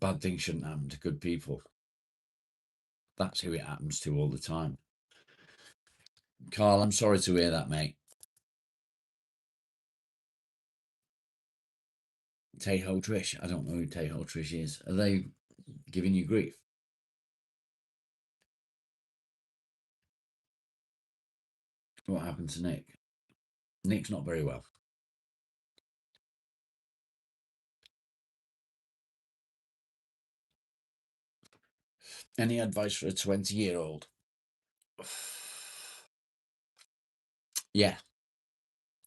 Bad things shouldn't happen to good people. That's who it happens to all the time. Carl, I'm sorry to hear that, mate. Tay-Ho Trish. I don't know who Tay-Ho Trish is. Are they giving you grief? What happened to Nick? Nick's not very well. Any advice for a 20-year-old? Yeah,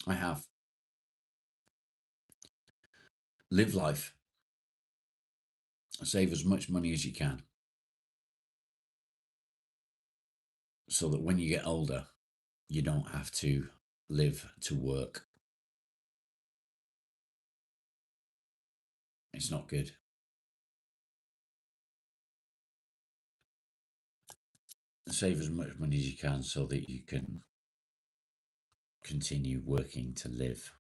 I have. Live life. Save as much money as you can, so that when you get older, you don't have to live to work. It's not good. Save as much money as you can so that you can continue working to live.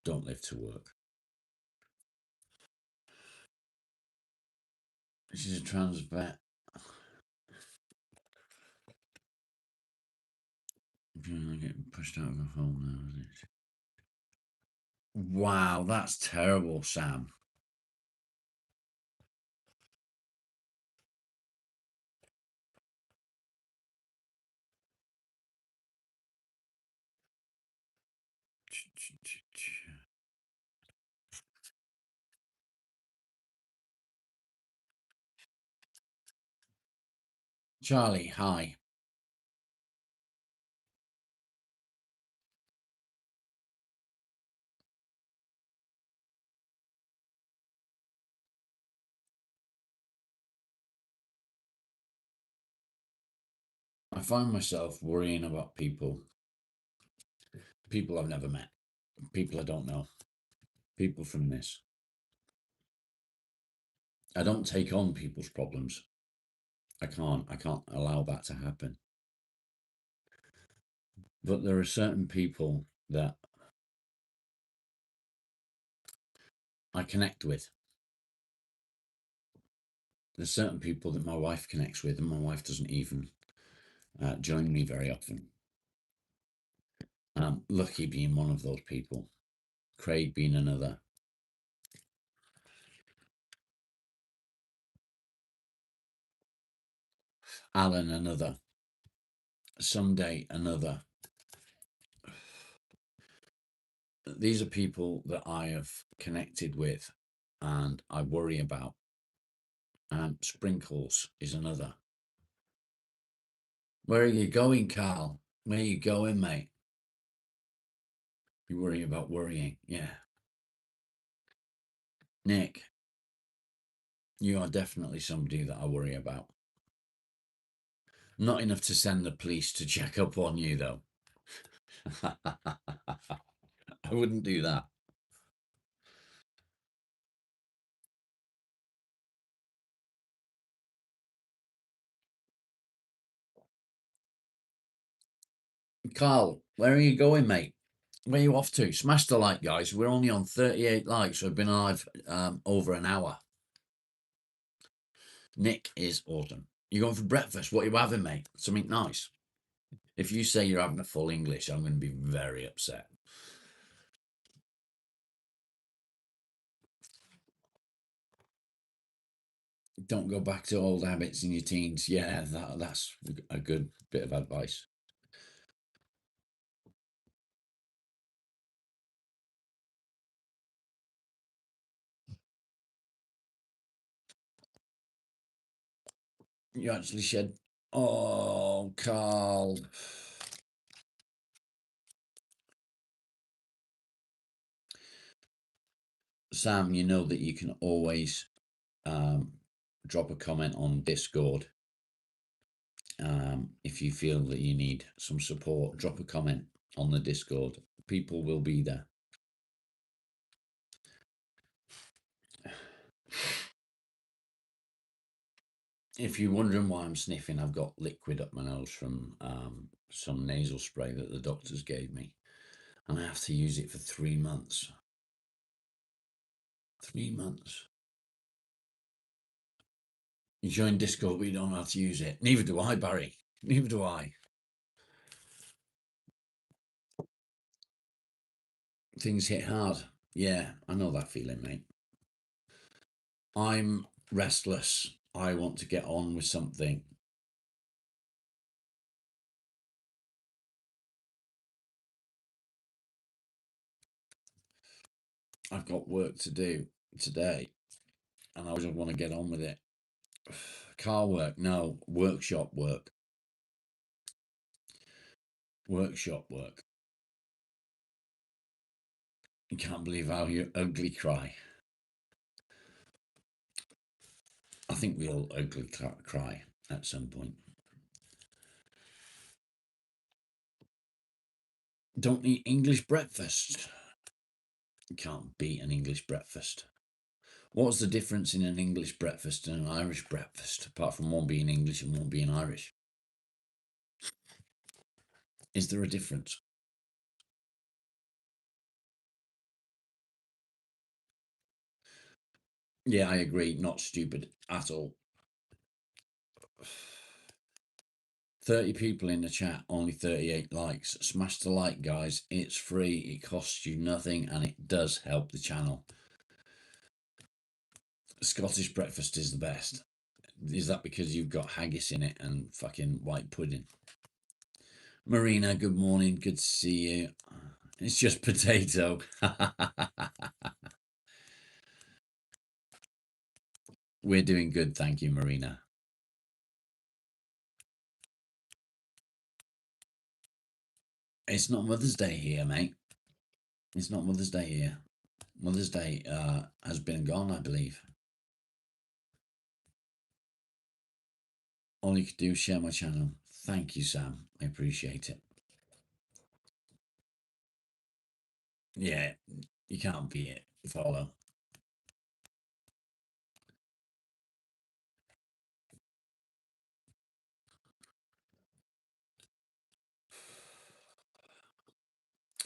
Don't live to work. She's a trans vet. I'm getting pushed out of my phone now, isn't it? Wow, that's terrible, Sam. Charlie, hi. I find myself worrying about people I've never met, people I don't know, people from this. I don't take on people's problems. I can't allow that to happen. But there are certain people that I connect with. There's certain people that my wife connects with, and my wife doesn't even join me very often. Lucky being one of those people, Craig being another. Alan another. Someday another. These are people that I have connected with and I worry about. Sprinkles is another. Where are you going, Carl? Where are you going, mate? You worry about worrying. Yeah. Nick, you are definitely somebody that I worry about. Not enough to send the police to check up on you, though. I wouldn't do that. Carl, where are you going, mate? Where are you off to? Smash the like, guys. We're only on 38 likes. We've been live over an hour. Nick is awesome. You're going for breakfast? What are you having, mate? Something nice. If you say you're having a full English, I'm going to be very upset. Don't go back to old habits in your teens. Yeah, that's a good bit of advice. You actually shed. Oh, Carl. Sam, you know that you can always drop a comment on Discord. If you feel that you need some support, drop a comment on the Discord. People will be there. If you're wondering why I'm sniffing, I've got liquid up my nose from some nasal spray that the doctors gave me, and I have to use it for 3 months. 3 months. You join Discord, but you don't know how to use it. Neither do I, Barry. Neither do I. Things hit hard. Yeah, I know that feeling, mate. I'm restless. I want to get on with something. I've got work to do today and I just want to get on with it. Car work, no, workshop work. Workshop work. You can't believe how you ugly cry. I think we all ugly cry at some point. Don't eat English breakfast. You can't beat an English breakfast. What's the difference in an English breakfast and an Irish breakfast, apart from one being English and one being Irish? Is there a difference? Yeah, I agree. Not stupid at all. 30 people in the chat, only 38 likes. Smash the like, guys. It's free. It costs you nothing and it does help the channel. Scottish breakfast is the best. Is that because you've got haggis in it and fucking white pudding? Marina, good morning. Good to see you. It's just potato. We're doing good. Thank you, Marina. It's not Mother's Day here, mate. It's not Mother's Day here. Mother's Day has been gone, I believe. All you could do is share my channel. Thank you, Sam. I appreciate it. Yeah, you can't beat it. Follow.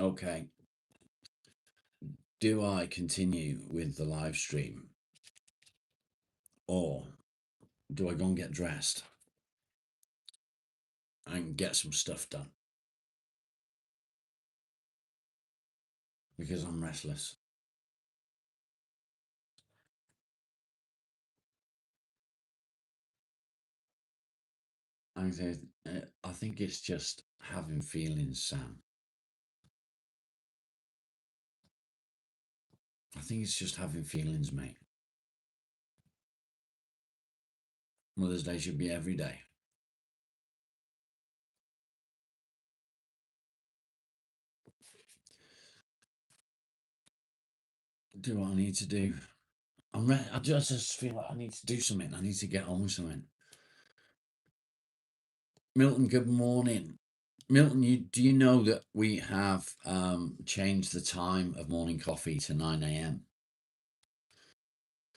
Okay. Do I continue with the live stream? Or do I go and get dressed and get some stuff done? Because I'm restless. I think it's just having feelings, Sam. I think it's just having feelings, mate. Mother's Day should be every day. Do what I need to do. I just feel like I need to do something. I need to get on with something. Milton, good morning. Milton, do you know that we have changed the time of morning coffee to 9 a.m.?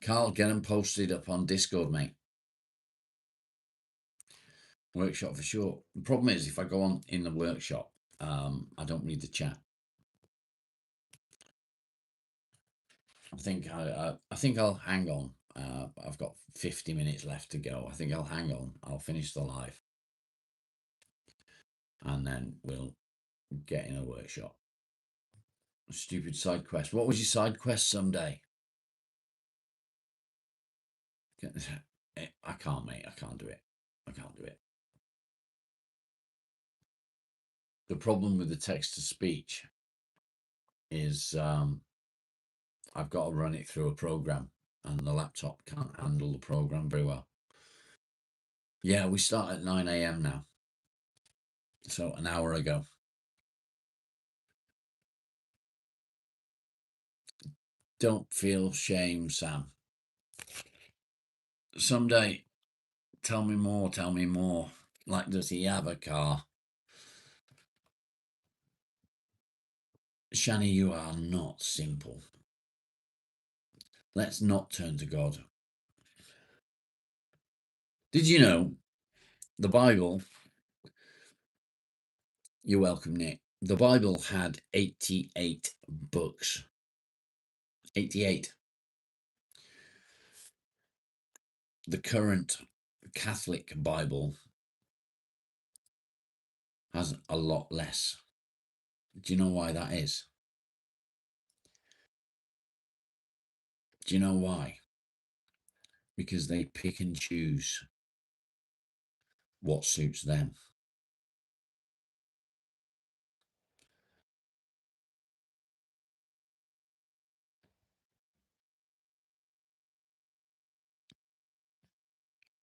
Carl, get them posted up on Discord, mate. Workshop for sure. The problem is if I go on in the workshop, I don't read the chat. I think I'll hang on. I've got 50 minutes left to go. I think I'll hang on. I'll finish the live. And then we'll get in a workshop. Stupid side quest. What was your side quest someday? I can't, mate. I can't do it. I can't do it. The problem with the text to speech is I've got to run it through a program and the laptop can't handle the program very well. Yeah, we start at 9 a.m. now. So an hour ago. Don't feel shame, Sam. Someday, tell me more, tell me more. Like, does he have a car? Shani, you are not simple. Let's not turn to God. Did you know the Bible? You're welcome, Nick. The Bible had 88 books. 88. The current Catholic Bible has a lot less. Do you know why that is? Do you know why? Because they pick and choose what suits them.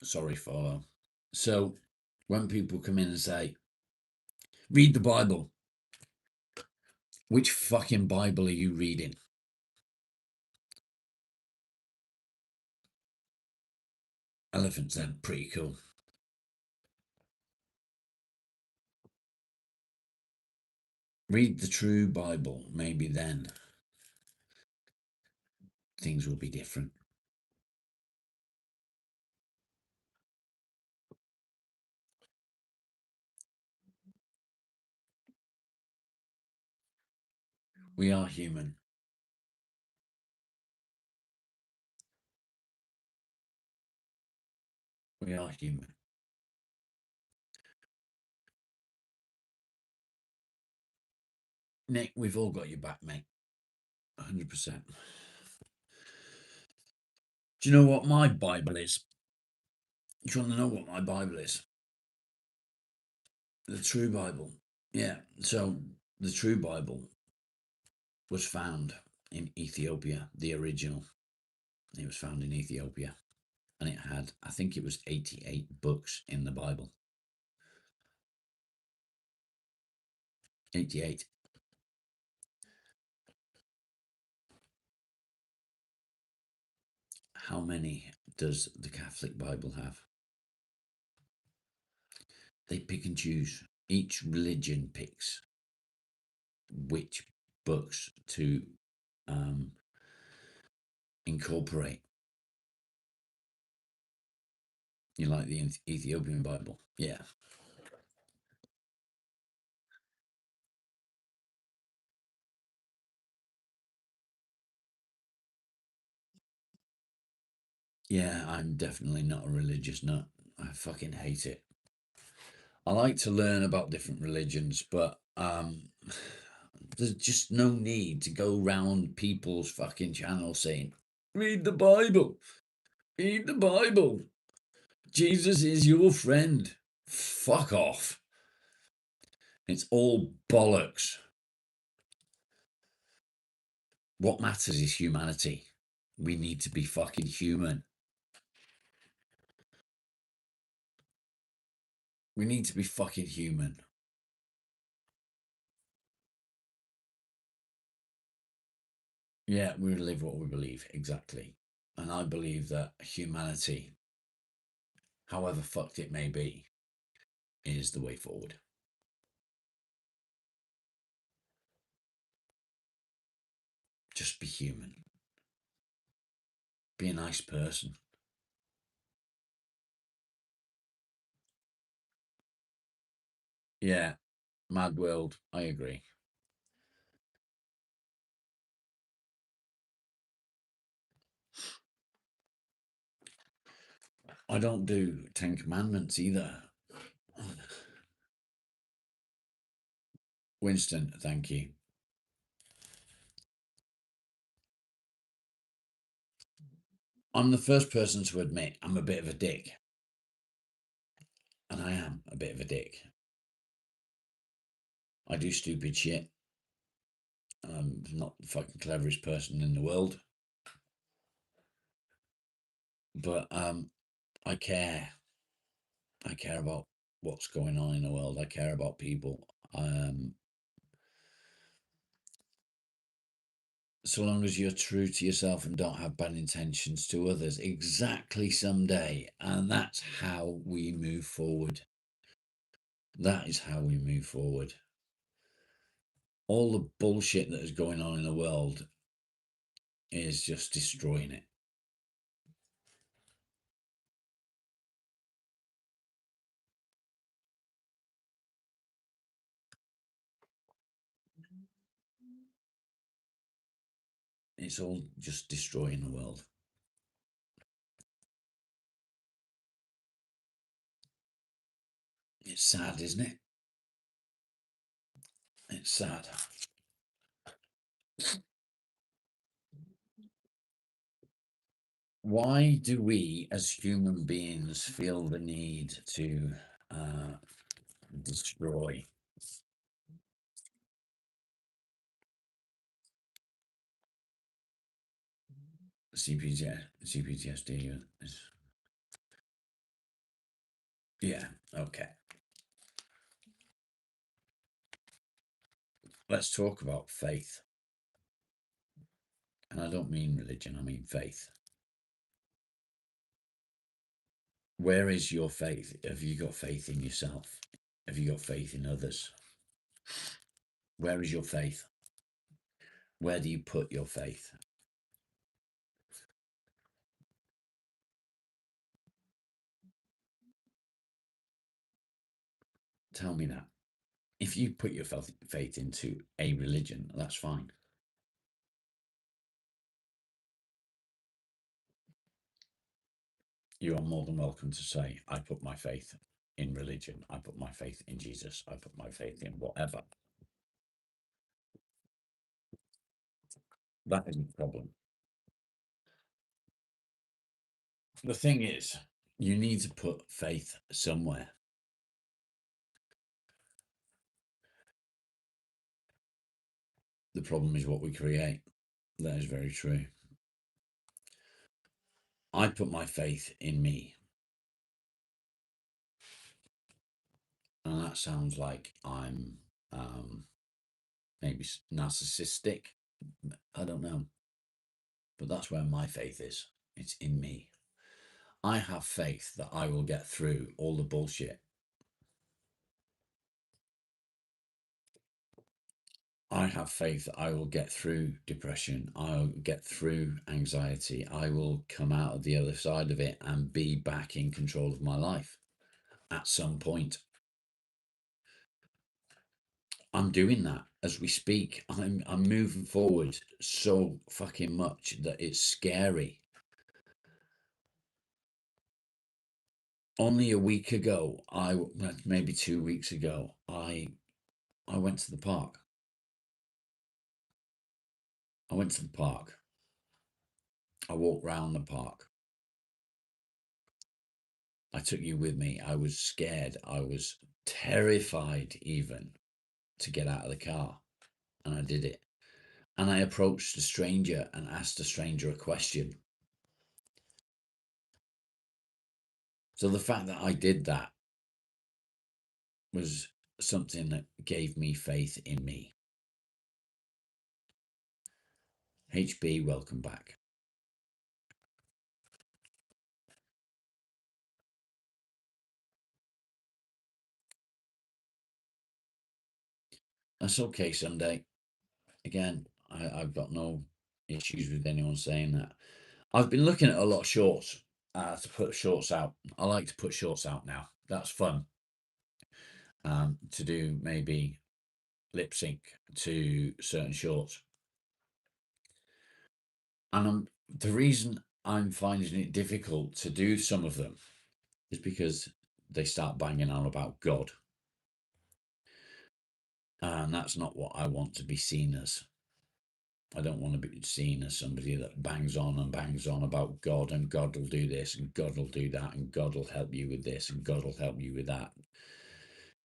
Sorry, follow. So when people come in and say, read the Bible, which fucking Bible are you reading? Elephants then, pretty cool. Read the true Bible, maybe then things will be different. We are human. We are human. Nick, we've all got your back, mate. 100%. Do you know what my Bible is? Do you want to know what my Bible is? The true Bible. Yeah. So the true Bible was found in Ethiopia, the original. It was found in Ethiopia. And it had, I think it was 88 books in the Bible. 88. How many does the Catholic Bible have? They pick and choose. Each religion picks which books to incorporate. You like the Ethiopian Bible? Yeah. Yeah, I'm definitely not a religious nut. I fucking hate it. I like to learn about different religions, but there's just no need to go round people's fucking channel saying, read the Bible. Read the Bible. Jesus is your friend. Fuck off. It's all bollocks. What matters is humanity. We need to be fucking human. We need to be fucking human. Yeah, we live what we believe. Exactly. And I believe that humanity, however fucked it may be, is the way forward. Just be human. Be a nice person. Yeah, mad world. I agree. I don't do 10 Commandments either. Winston, thank you. I'm the first person to admit I'm a bit of a dick. And I am a bit of a dick. I do stupid shit. I'm not the fucking cleverest person in the world. But I care. I care about what's going on in the world. I care about people. So long as you're true to yourself and don't have bad intentions to others, exactly someday. And that's how we move forward. That is how we move forward. All the bullshit that is going on in the world is just destroying it. It's all just destroying the world. It's sad, isn't it? It's sad. Why do we as human beings feel the need to destroy? CPTSD? Yeah, okay. Let's talk about faith. And I don't mean religion, I mean faith. Where is your faith? Have you got faith in yourself? Have you got faith in others? Where is your faith? Where do you put your faith? Tell me that. If you put your faith into a religion, that's fine. You are more than welcome to say, I put my faith in religion. I put my faith in Jesus. I put my faith in whatever. That isn't the problem. The thing is, you need to put faith somewhere. The problem is what we create. That is very true. I put my faith in me. And that sounds like I'm maybe narcissistic. I don't know. But that's where my faith is. It's in me. I have faith that I will get through all the bullshit. I have faith that I will get through depression. I'll get through anxiety. I will come out of the other side of it and be back in control of my life at some point. I'm doing that as we speak. I'm moving forward so fucking much that it's scary. Only a week ago, maybe 2 weeks ago, I went to the park. I went to the park. I walked round the park. I took you with me. I was scared. I was terrified even to get out of the car. And I did it. And I approached a stranger and asked a stranger a question. So the fact that I did that was something that gave me faith in me. HB, welcome back. That's okay, Sunday. Again, I've got no issues with anyone saying that. I've been looking at a lot of shorts to put shorts out. I like to put shorts out now. That's fun. To do maybe lip sync to certain shorts. And the reason I'm finding it difficult to do some of them is because they start banging on about God. And that's not what I want to be seen as. I don't want to be seen as somebody that bangs on about God, and God will do this and God will do that and God will help you with this and God will help you with that.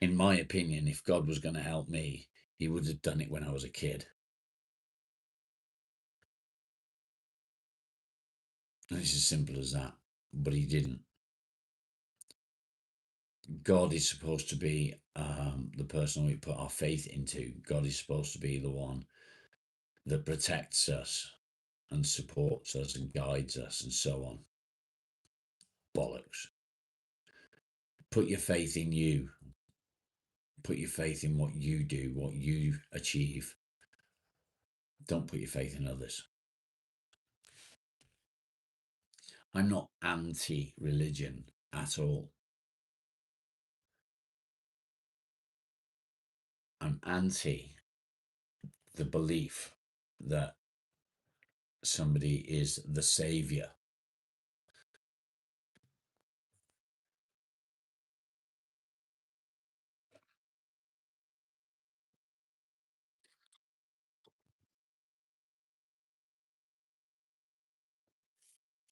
In my opinion, if God was going to help me, he would have done it when I was a kid. And it's as simple as that. But he didn't. God is supposed to be the person we put our faith into. God is supposed to be the one that protects us and supports us and guides us and so on. Bollocks. Put your faith in you. Put your faith in what you do, what you achieve. Don't put your faith in others. I'm not anti-religion at all. I'm anti the belief that somebody is the savior.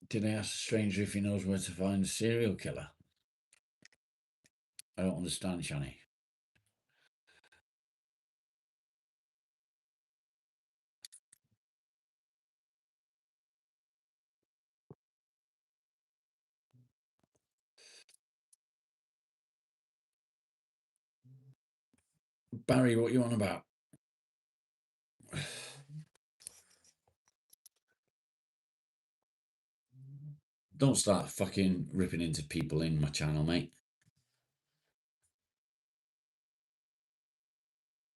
Did I ask the stranger if he knows where to find a serial killer? I don't understand, Shani. Barry, what you on about? Don't start fucking ripping into people in my channel, mate.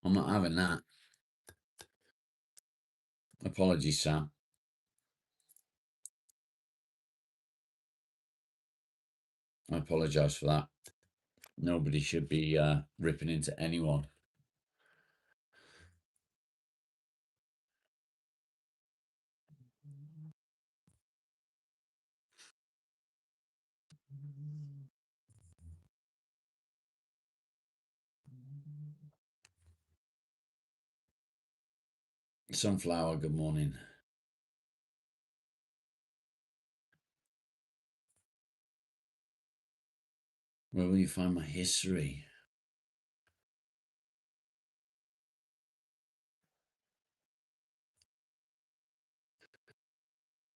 I'm not having that. Apologies, Sam. I apologise for that. Nobody should be ripping into anyone. Sunflower, good morning. Where will you find my history?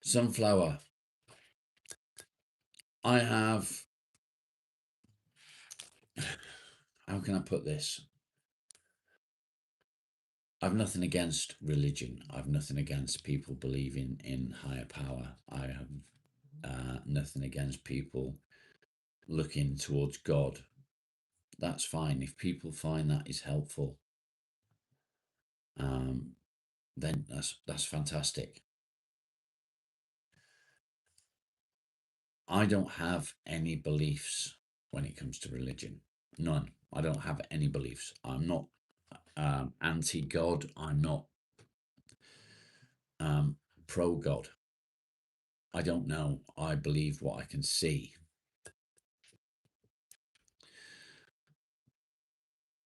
Sunflower. I have... How can I put this? I've nothing against religion. I've nothing against people believing in higher power. I have nothing against people looking towards God. That's fine. If people find that is helpful, then that's fantastic. I don't have any beliefs when it comes to religion. None. I don't have any beliefs. I'm not anti-God. I'm not pro-God. I don't know. I believe what I can see.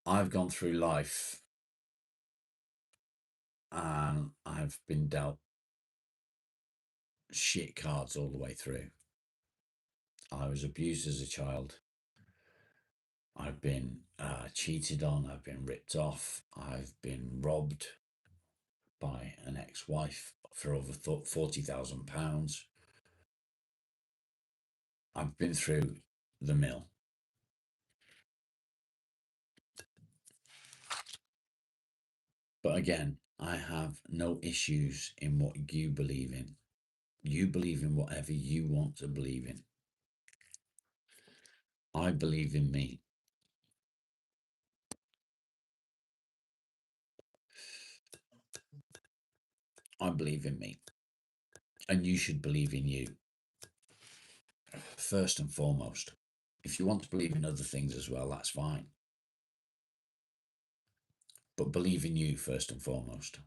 I've gone through life and I've been dealt shit cards all the way through. I was abused as a child. I've been cheated on. I've been ripped off. I've been robbed by an ex-wife for over £40,000. I've been through the mill. But again, I have no issues in what you believe in. You believe in whatever you want to believe in. I believe in me. I believe in me. And you should believe in you. First and foremost. If you want to believe in other things as well, that's fine. But believe in you first and foremost.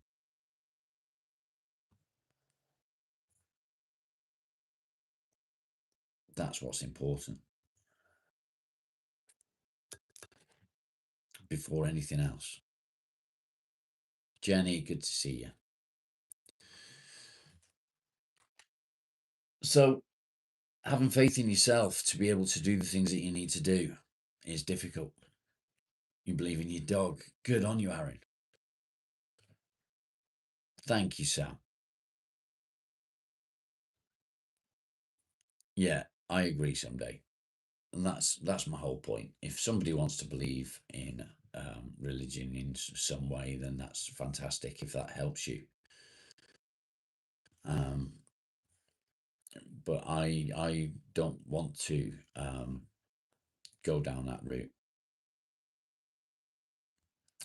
That's what's important. Before anything else. Jenny, good to see you. So, having faith in yourself to be able to do the things that you need to do is difficult. You believe in your dog. Good on you, Aaron. Thank you, Sam. Yeah, I agree someday. And that's my whole point. If somebody wants to believe in religion in some way, then that's fantastic if that helps you. But I don't want to go down that route.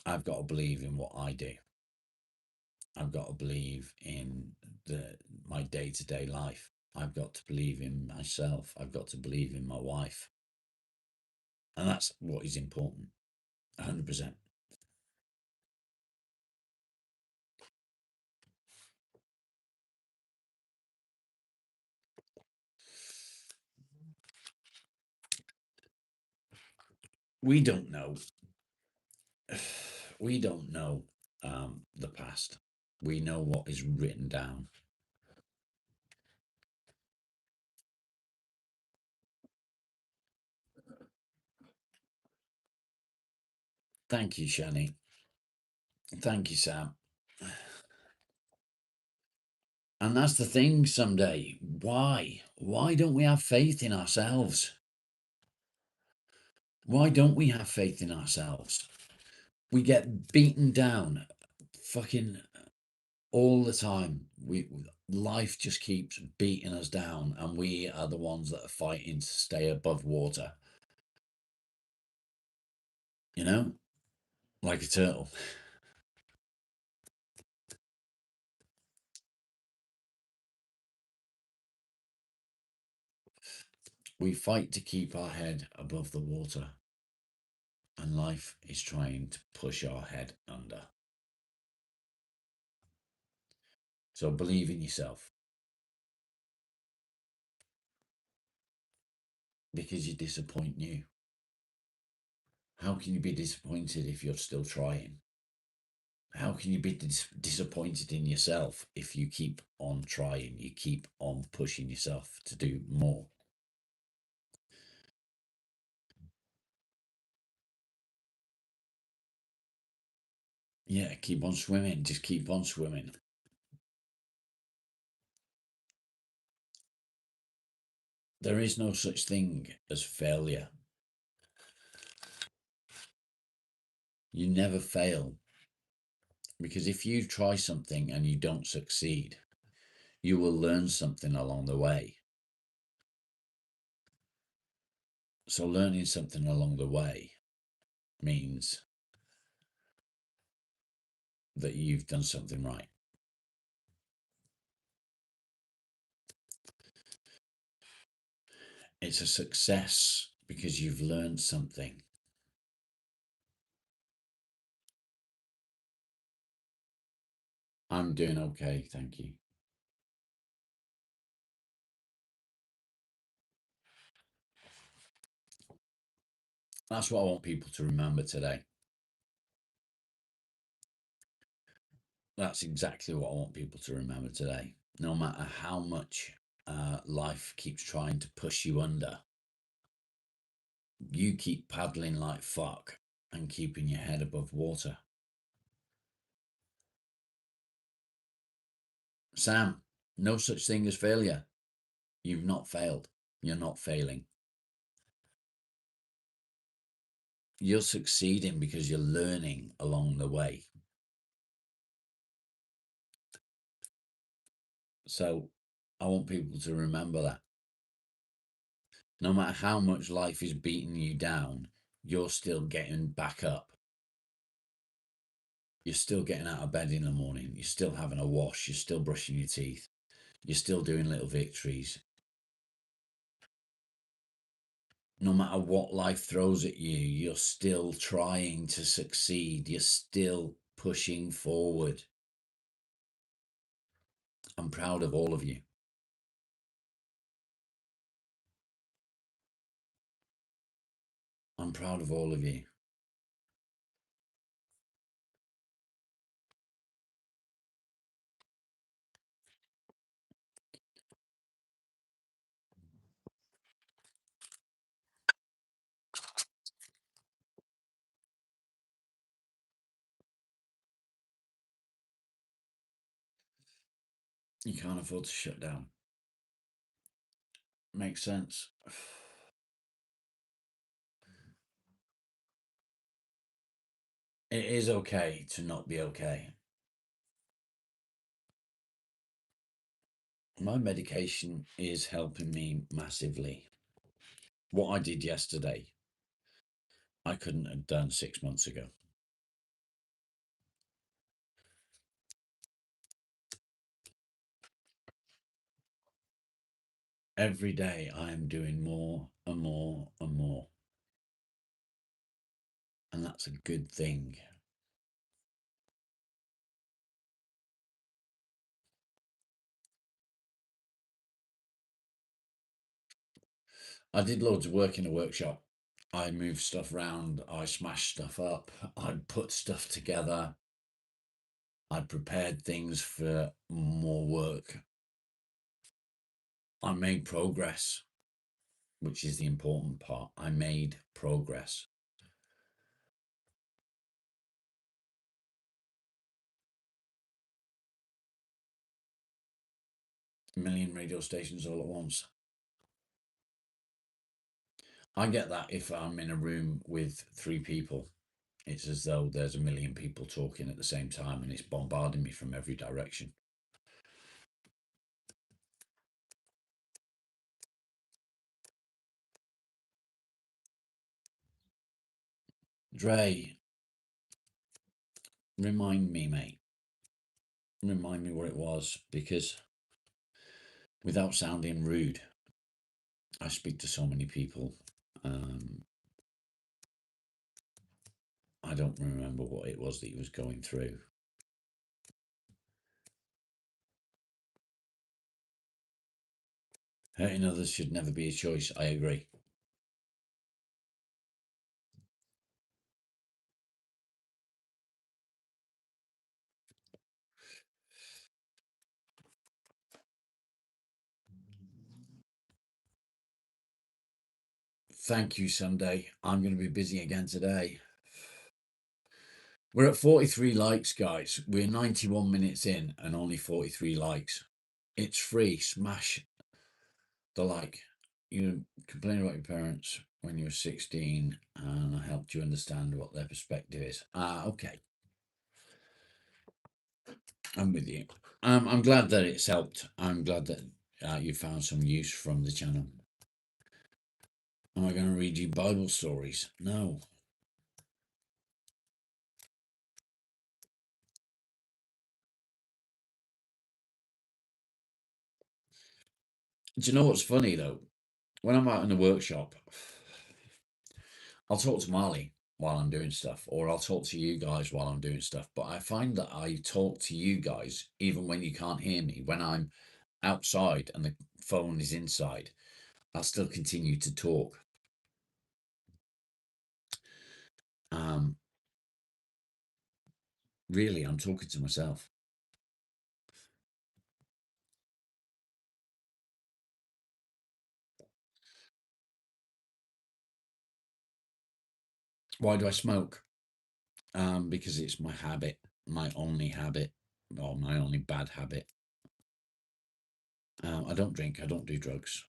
I've got to believe in what I do. I've got to believe in my day-to-day life. I've got to believe in myself. I've got to believe in my wife. And that's what is important. 100%. We don't know. We don't know the past. We know what is written down. Thank you, Shani. Thank you, Sam. And that's the thing someday. Why? Why don't we have faith in ourselves? Why don't we have faith in ourselves? We get beaten down fucking all the time. Life just keeps beating us down, and we are the ones that are fighting to stay above water. You know, like a turtle. We fight to keep our head above the water, and life is trying to push our head under. So believe in yourself, because you disappoint you. How can you be disappointed if you're still trying? How can you be disappointed in yourself if you keep on trying, you keep on pushing yourself to do more? Yeah, keep on swimming, just keep on swimming. There is no such thing as failure. You never fail, because if you try something and you don't succeed, you will learn something along the way. So learning something along the way means that you've done something right. It's a success because you've learned something. I'm doing okay, thank you. That's what I want people to remember today. That's exactly what I want people to remember today. No matter how much life keeps trying to push you under, you keep paddling like fuck and keeping your head above water. Sam, no such thing as failure. You've not failed. You're not failing. You're succeeding because you're learning along the way. So I want people to remember that. No matter how much life is beating you down, you're still getting back up. You're still getting out of bed in the morning. You're still having a wash. You're still brushing your teeth. You're still doing little victories. No matter what life throws at you, you're still trying to succeed. You're still pushing forward. I'm proud of all of you. I'm proud of all of you. You can't afford to shut down. Makes sense. It is okay to not be okay. My medication is helping me massively. What I did yesterday, I couldn't have done 6 months ago. Every day I am doing more and more and more. And that's a good thing. I did loads of work in a workshop. I moved stuff around, I smashed stuff up, I put stuff together, I prepared things for more work. I made progress, which is the important part. I made progress. A million radio stations all at once. I get that if I'm in a room with 3 people. It's as though there's a million people talking at the same time and it's bombarding me from every direction. Dre, remind me, mate. Remind me what it was, because without sounding rude, I speak to so many people. I don't remember what it was that he was going through. Hurting others should never be a choice. I agree. Thank you, Sunday. I'm going to be busy again today. We're at 43 likes, guys. We're 91 minutes in and only 43 likes. It's free. Smash the like. You complain about your parents when you were 16 and I helped you understand what their perspective is. Okay. I'm with you. I'm glad that it's helped. I'm glad that you found some use from the channel. Am I going to read you Bible stories? No. Do you know what's funny though? When I'm out in the workshop, I'll talk to Marley while I'm doing stuff, or I'll talk to you guys while I'm doing stuff. But I find that I talk to you guys even when you can't hear me. When I'm outside and the phone is inside, I'll still continue to talk. Really, I'm talking to myself. Why do I smoke? Because it's my habit, my only habit, or my only bad habit. I don't drink, I don't do drugs.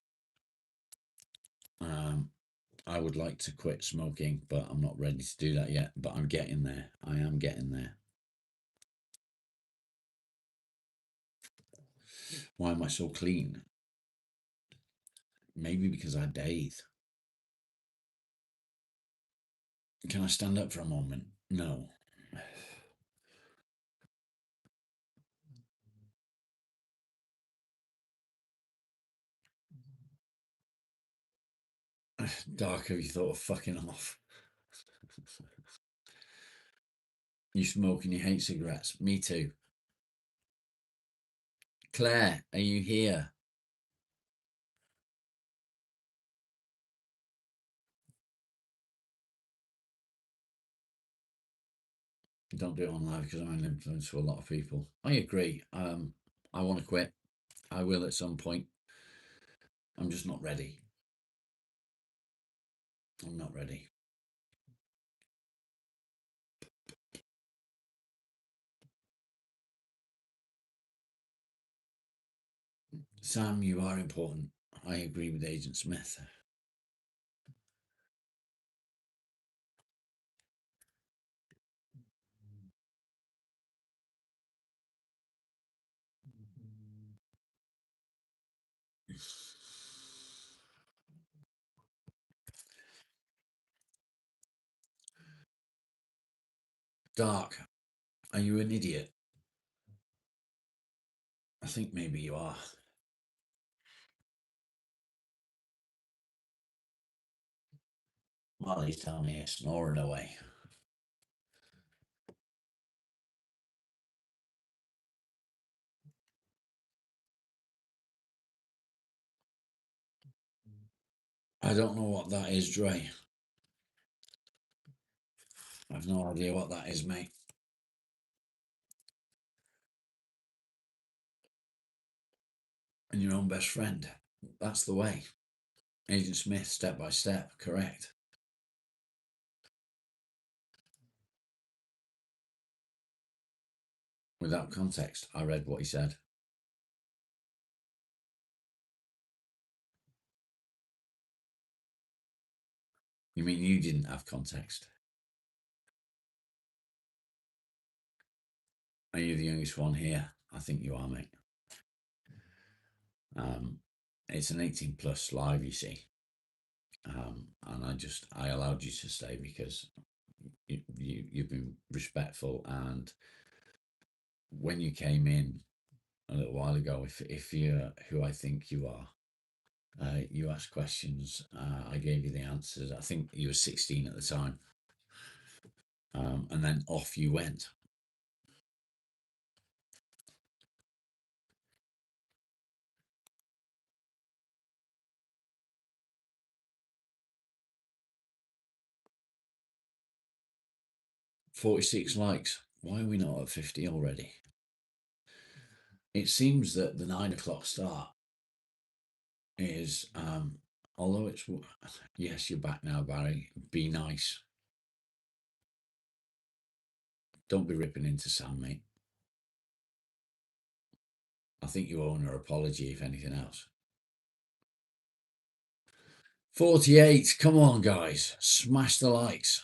I would like to quit smoking, but I'm not ready to do that yet. But I'm getting there. I am getting there. Why am I so clean? Maybe because I bathe. Can I stand up for a moment? No. Dark, have you thought of fucking off? You smoke and you hate cigarettes. Me too. Claire, are you here? Don't do it on live because I'm an influence for a lot of people. I agree. I want to quit. I will at some point. I'm just not ready. I'm not ready. Sam, you are important. I agree with Agent Smith. Dark, are you an idiot? I think maybe you are. Molly's telling me you're snoring away. I don't know what that is, Dre. I've no idea what that is, mate. And your own best friend. That's the way. Agent Smith, step by step, correct. Without context, I read what he said. You mean you didn't have context? Are you the youngest one here? I think you are, mate. It's an 18+ live, you see. And I allowed you to stay because you've been respectful, and when you came in a little while ago, if you're who I think you are, you asked questions, I gave you the answers. I think you were 16 at the time, and then off you went. "46 likes. Why are we not at 50 already?" It seems that the 9 o'clock start is, although it's, yes, you're back now, Barry. Be nice. Don't be ripping into Sam, mate. I think you owe her an apology, if anything else. 48. Come on, guys. Smash the likes.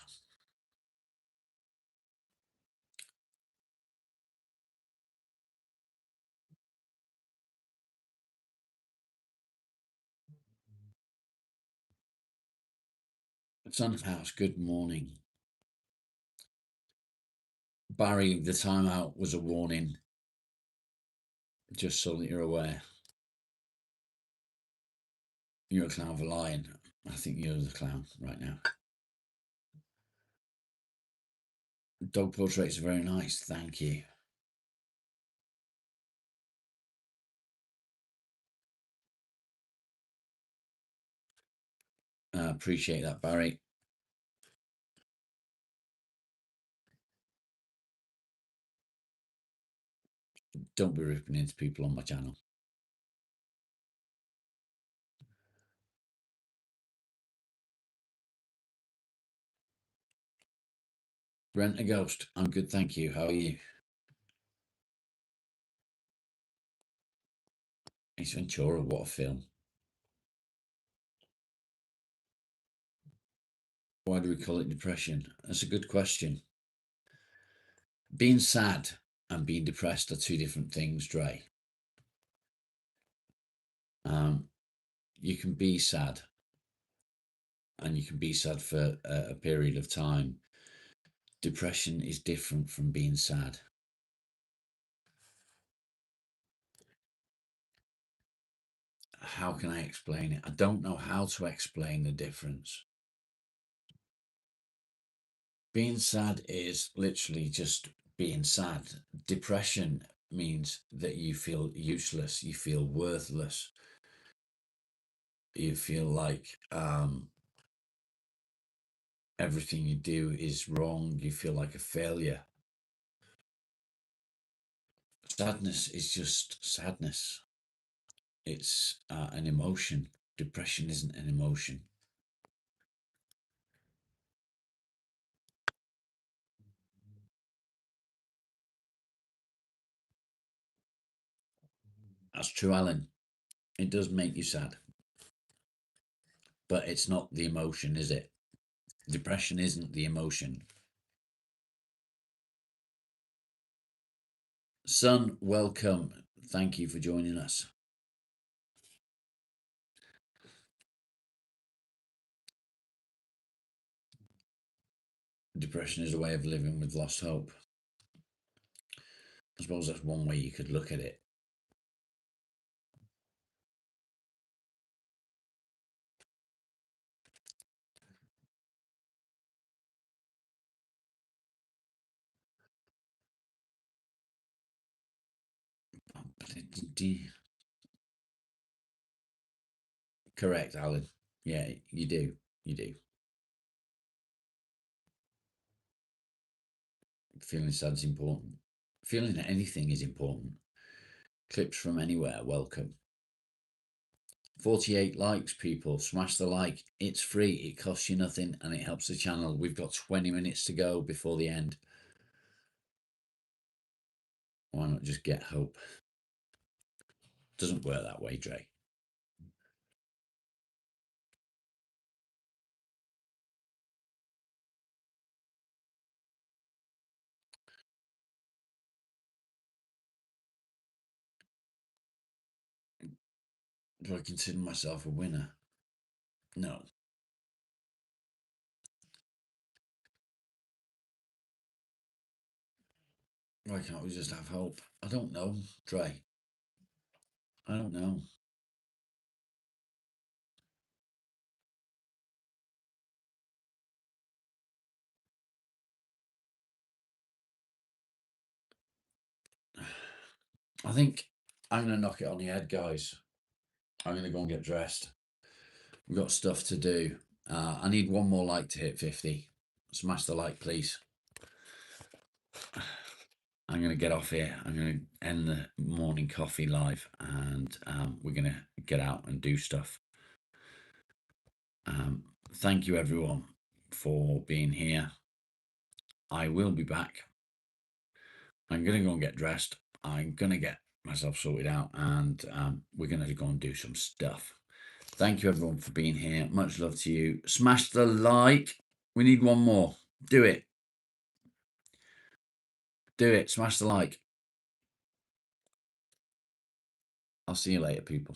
Son of House, good morning. Barry, the timeout was a warning, just so that you're aware. You're a clown for lying. I think you're the clown right now. Dog portraits are very nice. Thank you. Appreciate that, Barry. Don't be ripping into people on my channel. Rent a Ghost. I'm good, thank you. How are you? Ace Ventura, what a film. Why do we call it depression? That's a good question. Being sad and being depressed are two different things, Dre. You can be sad, and you can be sad for a period of time. Depression is different from being sad. How can I explain it? I don't know how to explain the difference. Being sad is literally just being sad. Depression means that you feel useless, you feel worthless, you feel like everything you do is wrong, you feel like a failure. Sadness is just sadness. It's an emotion. Depression isn't an emotion. That's true, Alan. It does make you sad. But it's not the emotion, is it? Depression isn't the emotion. Son, welcome. Thank you for joining us. Depression is a way of living with lost hope. I suppose that's one way you could look at it. Correct, Alan. Yeah, you do. You do. Feeling sad is important. Feeling anything is important. Clips from anywhere, welcome. 48 likes, people. Smash the like. It's free. It costs you nothing and it helps the channel. We've got 20 minutes to go before the end. Why not just get hope? Doesn't work that way, Dre. Do I consider myself a winner? No. Why can't we just have hope? I don't know, Trey. I don't know. I think I'm going to knock it on the head, guys. I'm going to go and get dressed. We've got stuff to do. I need one more like to hit 50. Smash the like, please. I'm going to get off here. I'm going to end the morning coffee live, and we're going to get out and do stuff. Thank you, everyone, for being here. I will be back. I'm going to go and get dressed. I'm going to get myself sorted out, and we're going to go and do some stuff. Thank you, everyone, for being here. Much love to you. Smash the like. We need one more. Do it. Do it. Smash the like. I'll see you later, people.